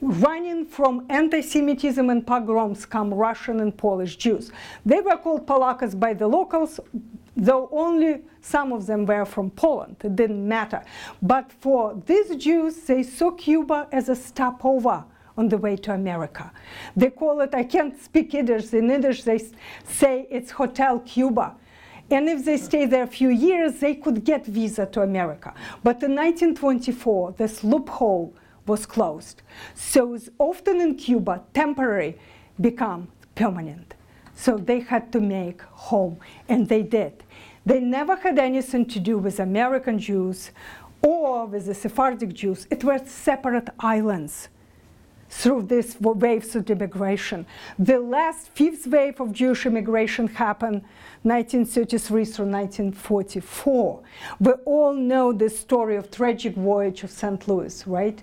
Running from anti-Semitism and pogroms come Russian and Polish Jews. They were called Polacos by the locals. though only some of them were from Poland. It didn't matter. But for these Jews, they saw Cuba as a stopover on the way to America. They call it, I can't speak Yiddish, in Yiddish they say it's Hotel Cuba. And if they stay there a few years, they could get visa to America. But in 1924, this loophole was closed. So often in Cuba, temporary become permanent. So they had to make home, and they did. They never had anything to do with American Jews or with the Sephardic Jews. It were separate islands through these waves of immigration. The last fifth wave of Jewish immigration happened 1933 through 1944. We all know the story of tragic voyage of St. Louis, right?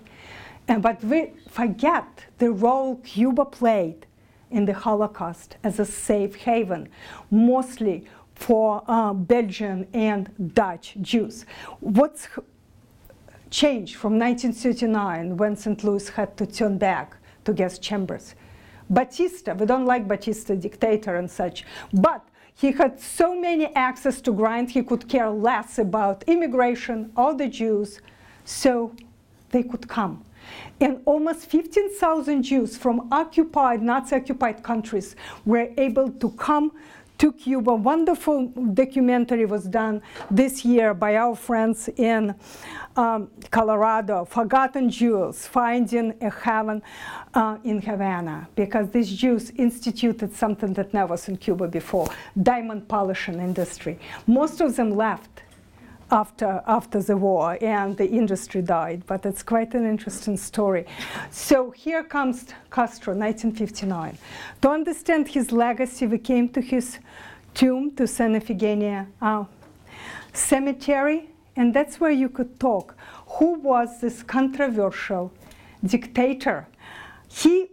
But we forget the role Cuba played in the Holocaust as a safe haven, mostly for Belgian and Dutch Jews. What's changed from 1939 when St. Louis had to turn back to gas chambers? Batista, we don't like Batista, dictator and such, but he had so many axes to grind, he could care less about immigration or the Jews, so they could come. And almost 15,000 Jews from occupied, Nazi-occupied countries were able to come to Cuba. Wonderful documentary was done this year by our friends in Colorado, Forgotten Jewels, Finding a Heaven in Havana, because these Jews instituted something that never was in Cuba before, diamond polishing industry. Most of them left after the war, and the industry died, but it's quite an interesting story. So here comes Castro, 1959. To understand his legacy, we came to his tomb, to San Iphigenia Cemetery, and that's where you could talk. Who was this controversial dictator? He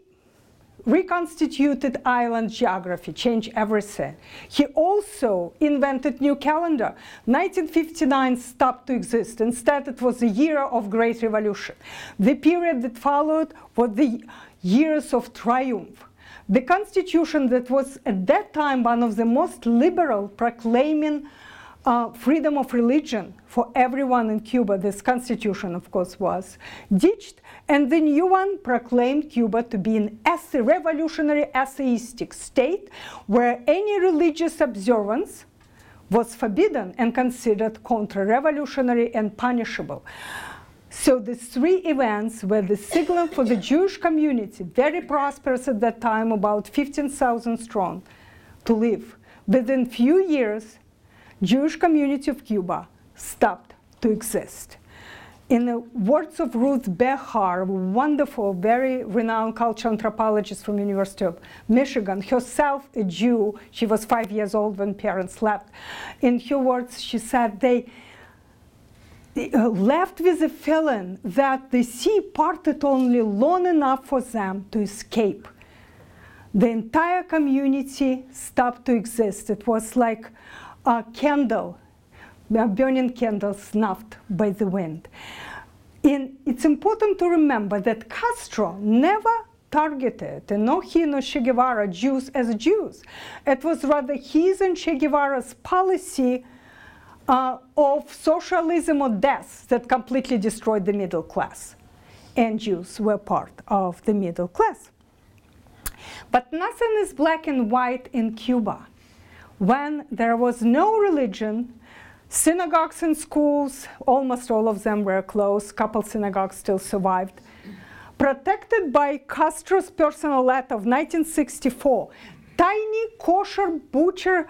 reconstituted island geography, changed everything. He also invented new calendar. 1959 stopped to exist. Instead, it was the year of Great Revolution. The period that followed was the years of triumph. The constitution that was at that time one of the most liberal, proclaiming freedom of religion for everyone in Cuba, this constitution, of course, was ditched, and the new one proclaimed Cuba to be an revolutionary atheistic state where any religious observance was forbidden and considered counter-revolutionary and punishable. So the three events were the signal for the Jewish community, very prosperous at that time, about 15,000 strong, to live. Within few years, Jewish community of Cuba stopped to exist. In the words of Ruth Behar, wonderful, very renowned cultural anthropologist from University of Michigan, herself a Jew, she was 5 years old when parents left. In her words, she said they left with a feeling that the sea parted only long enough for them to escape. The entire community stopped to exist. It was like a candle, a burning candle snuffed by the wind. And it's important to remember that Castro never targeted, and no he nor Che Guevara, Jews as Jews. It was rather his and Che Guevara's policy of socialism or death that completely destroyed the middle class. And Jews were part of the middle class. But nothing is black and white in Cuba. When there was no religion, synagogues and schools, almost all of them were closed, a couple synagogues still survived. Protected by Castro's personal letter of 1964, tiny kosher butcher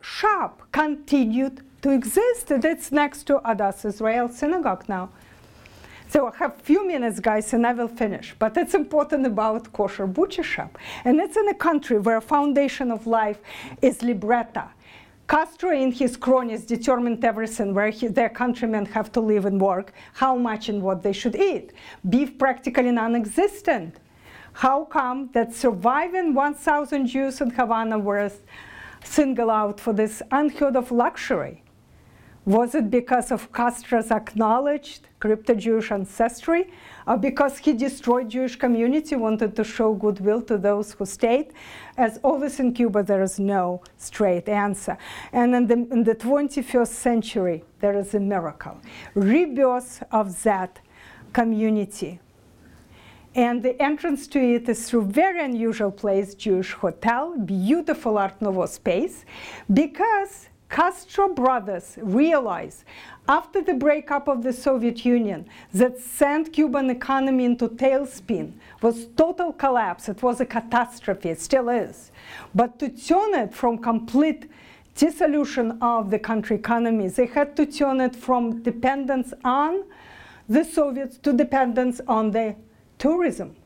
shop continued to exist. It's next to Adas Israel Synagogue now. So I have a few minutes, guys, and I will finish. But it's important about kosher butcher shop. And it's in a country where foundation of life is libretta. Castro and his cronies determined everything, where their countrymen have to live and work, how much and what they should eat. Beef practically non-existent. How come that surviving 1,000 Jews in Havana were singled out for this unheard of luxury? Was it because of Castro's acknowledged crypto-Jewish ancestry, or because he destroyed Jewish community, wanted to show goodwill to those who stayed? As always in Cuba, there is no straight answer. And in the 21st century, there is a miracle, rebirth of that community. And the entrance to it is through very unusual place, Jewish hotel, beautiful Art Nouveau space, because Castro brothers realized after the breakup of the Soviet Union that sent Cuban economy into tailspin, was total collapse. It was a catastrophe, it still is. But to turn it from complete dissolution of the country economy, they had to turn it from dependence on the Soviets to dependence on the tourism.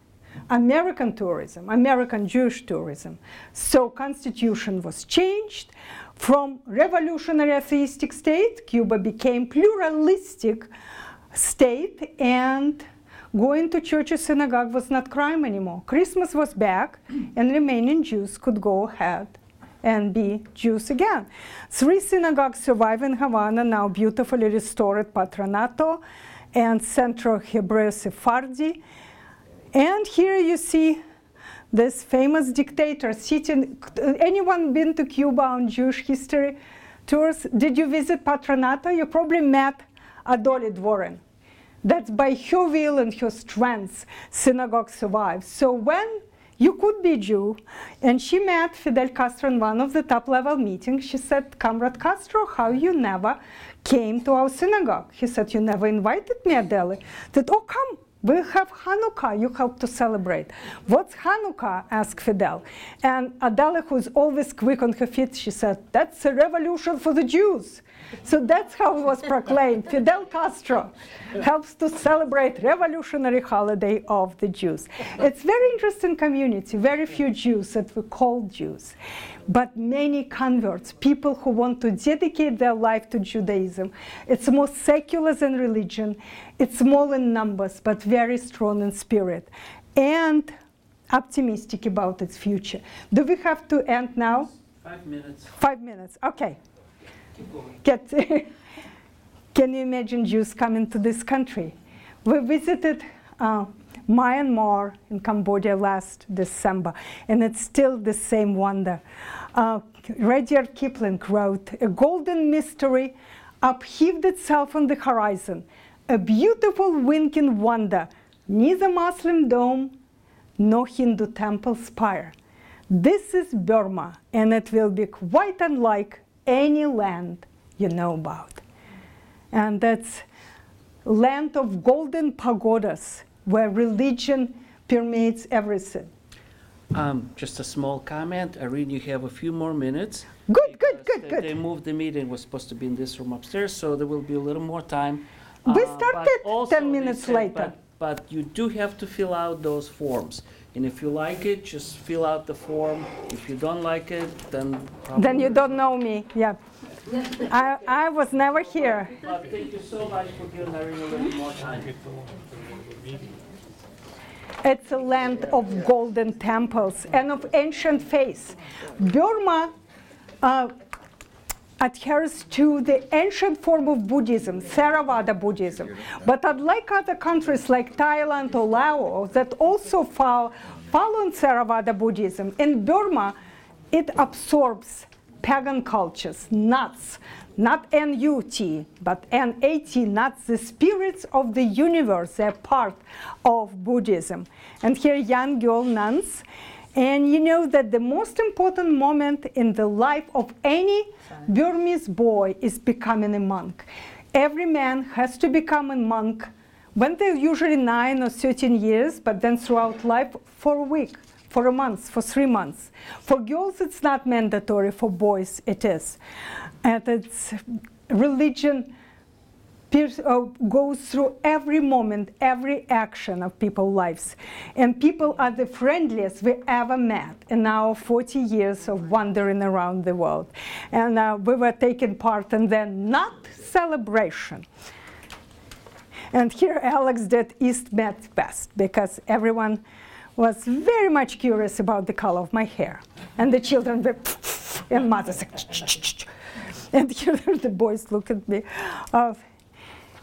American tourism, American Jewish tourism. So constitution was changed. From revolutionary atheistic state, Cuba became pluralistic state, and going to church or synagogue was not crime anymore. Christmas was back, and remaining Jews could go ahead and be Jews again. 3 synagogues survive in Havana, now beautifully restored Patronato and Centro Hebreo Sephardi. And here you see this famous dictator sitting. Anyone been to Cuba on Jewish history tours? Did you visit Patronato? You probably met Adoli Dvorin. That's by her will and her strength, synagogue survives. So when you could be Jew, and she met Fidel Castro in one of the top-level meetings, she said, "Comrade Castro, how you never came to our synagogue?" He said, "You never invited me, Adele." That, "Oh, come. We have Hanukkah, you help to celebrate." "What's Hanukkah?" asked Fidel. And Adele, who's always quick on her feet, she said, "That's a revolution for the Jews." So that's how it was proclaimed. Fidel Castro helps to celebrate revolutionary holiday of the Jews. It's very interesting community, very few Jews that we call Jews, but many converts, people who want to dedicate their life to Judaism. It's more secular than religion. It's small in numbers, but very strong in spirit, and optimistic about its future. Do we have to end now? 5 minutes. 5 minutes, okay. Can you imagine Jews coming to this country? We visited Myanmar in Cambodia last December, and it's still the same wonder. Rudyard Kipling wrote, "A golden mystery upheaved itself on the horizon, a beautiful winking wonder, neither Muslim dome nor Hindu temple spire. This is Burma, and it will be quite unlike any land you know about." And that's land of golden pagodas, where religion permeates everything. Just a small comment. Irene, you have a few more minutes. Good. They moved the meeting. Was supposed to be in this room upstairs, so there will be a little more time. We But started also 10 they minutes said, later. But you do have to fill out those forms. And if you like it, just fill out the form. If you don't like it, then probably... Then you don't know me, yeah. I was never here. But thank you so much for giving Irene a little more time. It's a land of golden temples and of ancient faiths. Burma adheres to the ancient form of Buddhism, Theravada Buddhism. But unlike other countries like Thailand or Laos that also follow Theravada Buddhism, in Burma it absorbs pagan cultures, nuts, not N-U-T, but N-A-T, nuts, the spirits of the universe. They're part of Buddhism. And here young girl nuns. And you know that the most important moment in the life of any Burmese boy is becoming a monk. Every man has to become a monk when they're usually 9 or 13 years, but then throughout life for a week, for a month, for 3 months. For girls, it's not mandatory. For boys, it is. And it's religion goes through every moment, every action of people's lives. And people are the friendliest we ever met in our 40 years of wandering around the world. And we were taking part in the not celebration. And here Alex did East Met West, because everyone was very much curious about the color of my hair. And the children were, and mothers like, And here the boys look at me.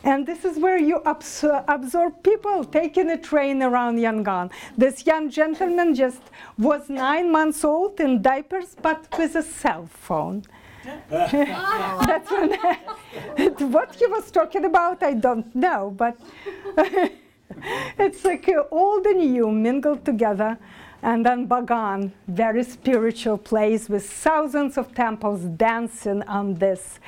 And this is where you absorb people taking a train around Yangon. This young gentleman just was 9 months old in diapers, but with a cell phone. That's when what he was talking about, I don't know, but it's like old and new mingled together. And then Bagan, very spiritual place with thousands of temples dancing on this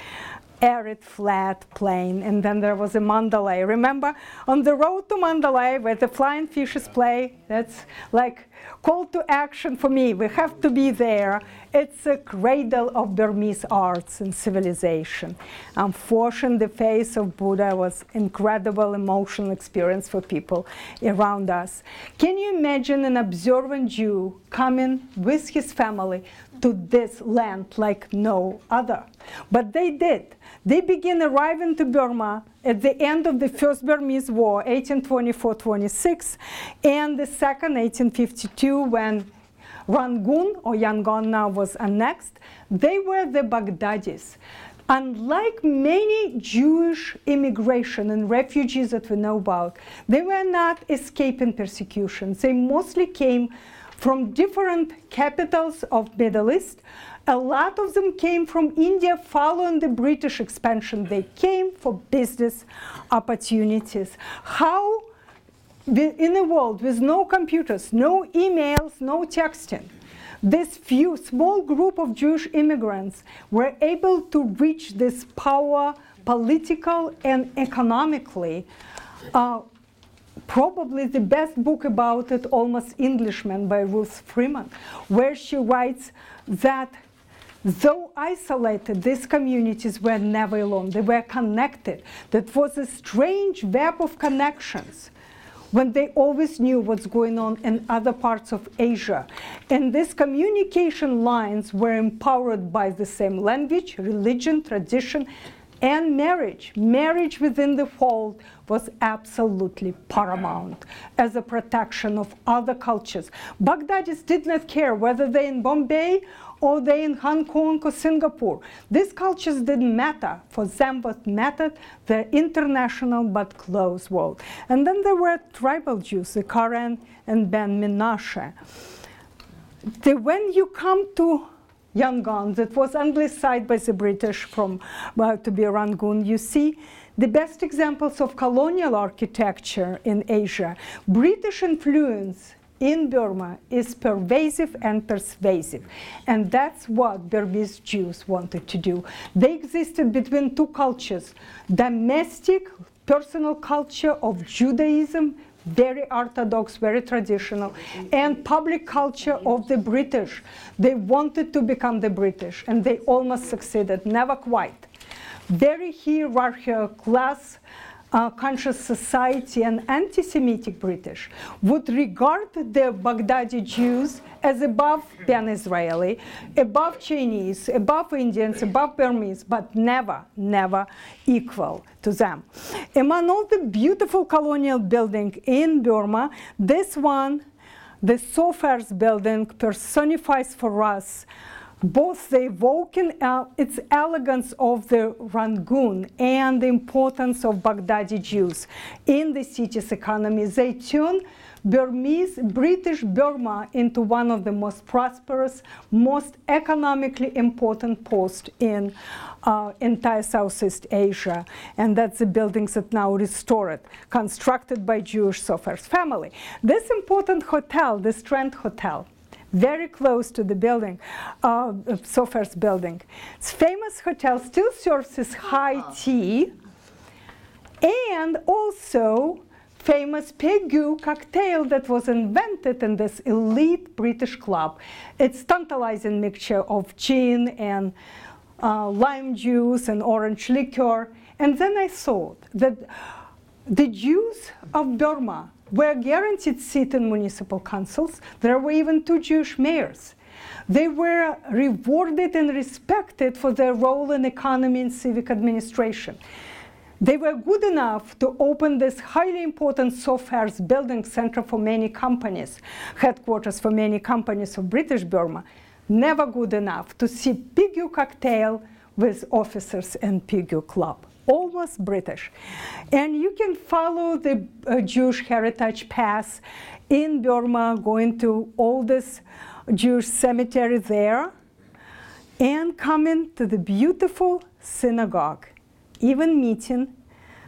arid, flat plain. And then there was a Mandalay. Remember, on the road to Mandalay, where the flying fishes play, that's like call to action for me. We have to be there. It's a cradle of Burmese arts and civilization. Unfortunately, the face of Buddha was incredible emotional experience for people around us. Can you imagine an observant Jew coming with his family to this land like no other? But they did. They began arriving to Burma at the end of the First Burmese War, 1824-26, and the second, 1852, when Rangoon, or Yangon now, was annexed. They were the Baghdadis. Unlike many Jewish immigration and refugees that we know about, they were not escaping persecution. They mostly came from different capitals of Middle East. A lot of them came from India following the British expansion. They came for business opportunities. How, in a world with no computers, no emails, no texting, this few small group of Jewish immigrants were able to reach this power, political and economically. Probably the best book about it, Almost Englishmen, by Ruth Freeman, where she writes that though isolated, these communities were never alone. They were connected. That was a strange web of connections when they always knew what's going on in other parts of Asia. And these communication lines were empowered by the same language, religion, tradition, and marriage. Marriage within the fold was absolutely paramount as a protection of other cultures. Baghdadis did not care whether they're in Bombay or they're in Hong Kong or Singapore. These cultures didn't matter. For them, what mattered, their international but close world. And then there were tribal Jews, the Karen and Ben Menashe. When you come to Yangon, that was anglicized by the British from to be Rangoon, you see the best examples of colonial architecture in Asia. British influence in Burma is pervasive and persuasive. And that's what Burmese Jews wanted to do. They existed between two cultures, domestic, personal culture of Judaism, very orthodox, very traditional, and public culture of the British. They wanted to become the British, and they almost succeeded, never quite. Very hierarchical, class conscious society and anti-Semitic British would regard the Baghdadi Jews as above Pan-Israeli, above Chinese, above Indians, above Burmese, but never, never equal to them. Among all the beautiful colonial buildings in Burma, this one, the Sofars building, personifies for us both the evoking its elegance of the Rangoon and the importance of Baghdadi Jews in the city's economy. They turn British Burma into one of the most prosperous, most economically important posts in entire Southeast Asia. And that's the buildings that now restored, constructed by Jewish Sofars family. This important hotel, the Strand Hotel, very close to the building, Sofars building. It's famous hotel, still serves as high tea, and also famous Pegu cocktail that was invented in this elite British club. It's tantalizing mixture of gin and lime juice and orange liquor. And then I thought that the Jews of Burma were guaranteed seat in municipal councils. There were even 2 Jewish mayors. They were rewarded and respected for their role in economy and civic administration. They were good enough to open this highly important Sofars building center for many companies, headquarters for many companies of British Burma. Never good enough to see Pegu cocktail with officers and Pigou Club. Almost British. And you can follow the Jewish heritage path in Burma, going to oldest Jewish cemetery there, and coming to the beautiful synagogue, even meeting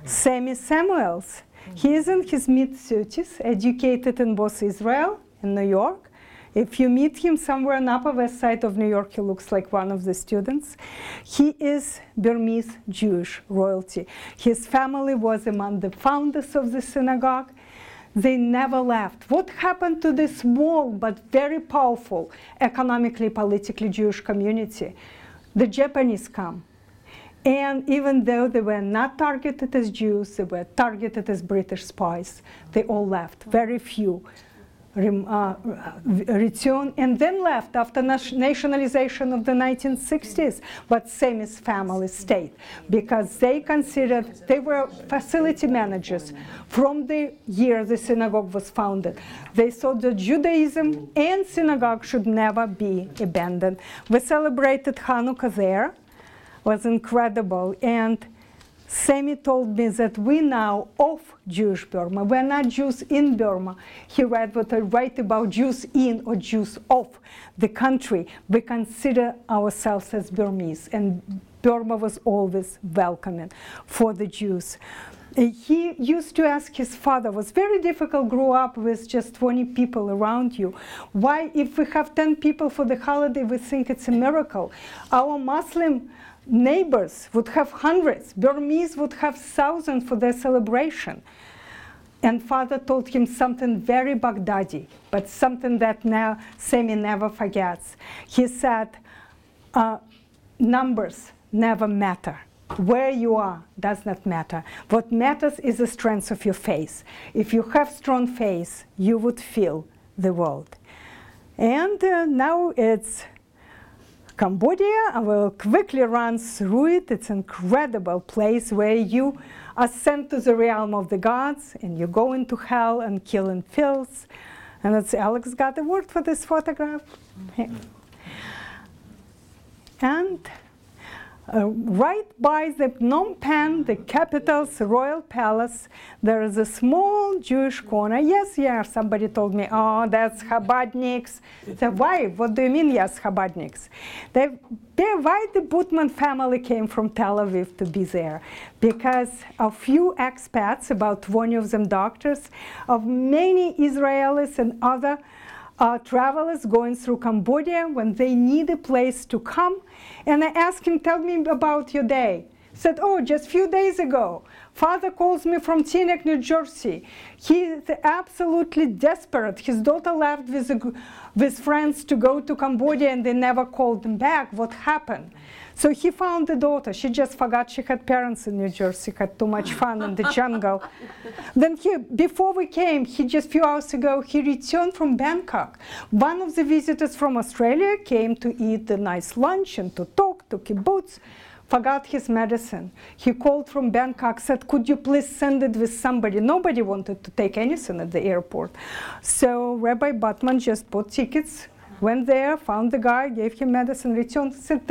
Sammy Samuels. He is in his mid-30s, educated in both Israel and New York. If you meet him somewhere on Upper West Side of New York, he looks like one of the students. He is Burmese Jewish royalty. His family was among the founders of the synagogue. They never left. What happened to this small but very powerful economically, politically Jewish community? The Japanese come. And even though they were not targeted as Jews, they were targeted as British spies. They all left, very few returned and then left after nationalization of the 1960s. But Sammy's family stayed because they considered they were facility managers from the year the synagogue was founded. They thought that Judaism and synagogue should never be abandoned. We celebrated Hanukkah there. It was incredible. And Sammy told me that we now of Jewish Burma. We're not Jews in Burma. He read what I write about Jews in or Jews of the country. We consider ourselves as Burmese, and Burma was always welcoming for the Jews. He used to ask his father, it was very difficult to grow up with just 20 people around you. Why, if we have 10 people for the holiday, we think it's a miracle? Our Muslim neighbors would have hundreds. Burmese would have thousands for their celebration. And father told him something very Baghdadi, but something that now Sammy never forgets. He said, numbers never matter. Where you are does not matter. What matters is the strength of your faith. If you have strong faith, you would feel the world. And now it's Cambodia. I will quickly run through it. It's an incredible place where you are sent to the realm of the gods and you go into hell and kill in fields. And it's Alex got the word for this photograph. And right by the Phnom Penh, the capital's royal palace, there is a small Jewish corner. Yes, somebody told me, oh, that's Chabadniks. So why? What do you mean, yes, Chabadniks? Why the Butman family came from Tel Aviv to be there? Because a few expats, about 20 of them doctors, of many Israelis and other travelers going through Cambodia when they need a place to come. And I asked him, tell me about your day. He said, oh, just a few days ago, father calls me from Teaneck, New Jersey. He's absolutely desperate. His daughter left with friends to go to Cambodia and they never called him back. What happened? So he found the daughter. She just forgot she had parents in New Jersey, had too much fun in the jungle. Then before we came, just a few hours ago, he returned from Bangkok. One of the visitors from Australia came to eat a nice lunch and to talk, to kibbutz, forgot his medicine. He called from Bangkok, said, could you please send it with somebody? Nobody wanted to take anything at the airport. So Rabbi Butman just bought tickets, went there, found the guy, gave him medicine, returned, said,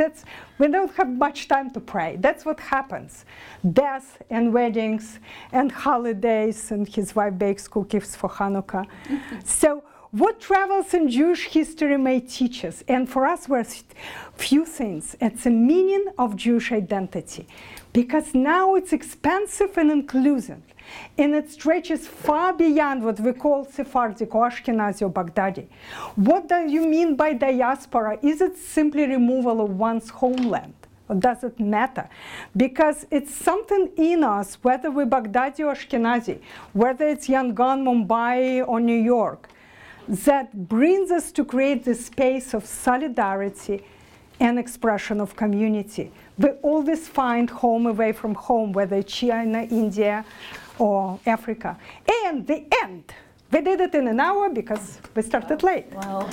we don't have much time to pray. That's what happens. Death and weddings and holidays, and his wife bakes cookies for Hanukkah. So what travels in Jewish history may teach us, and for us were few things. It's a meaning of Jewish identity, because now it's expansive and inclusive, and it stretches far beyond what we call Sephardic or Ashkenazi or Baghdadi. What do you mean by diaspora? Is it simply removal of one's homeland? Or does it matter? Because it's something in us, whether we're Baghdadi or Ashkenazi, whether it's Yangon, Mumbai, or New York, that brings us to create this space of solidarity and expression of community. We always find home away from home, whether it's China, India, or Africa. And the end. We did it in an hour because we started late. Wow.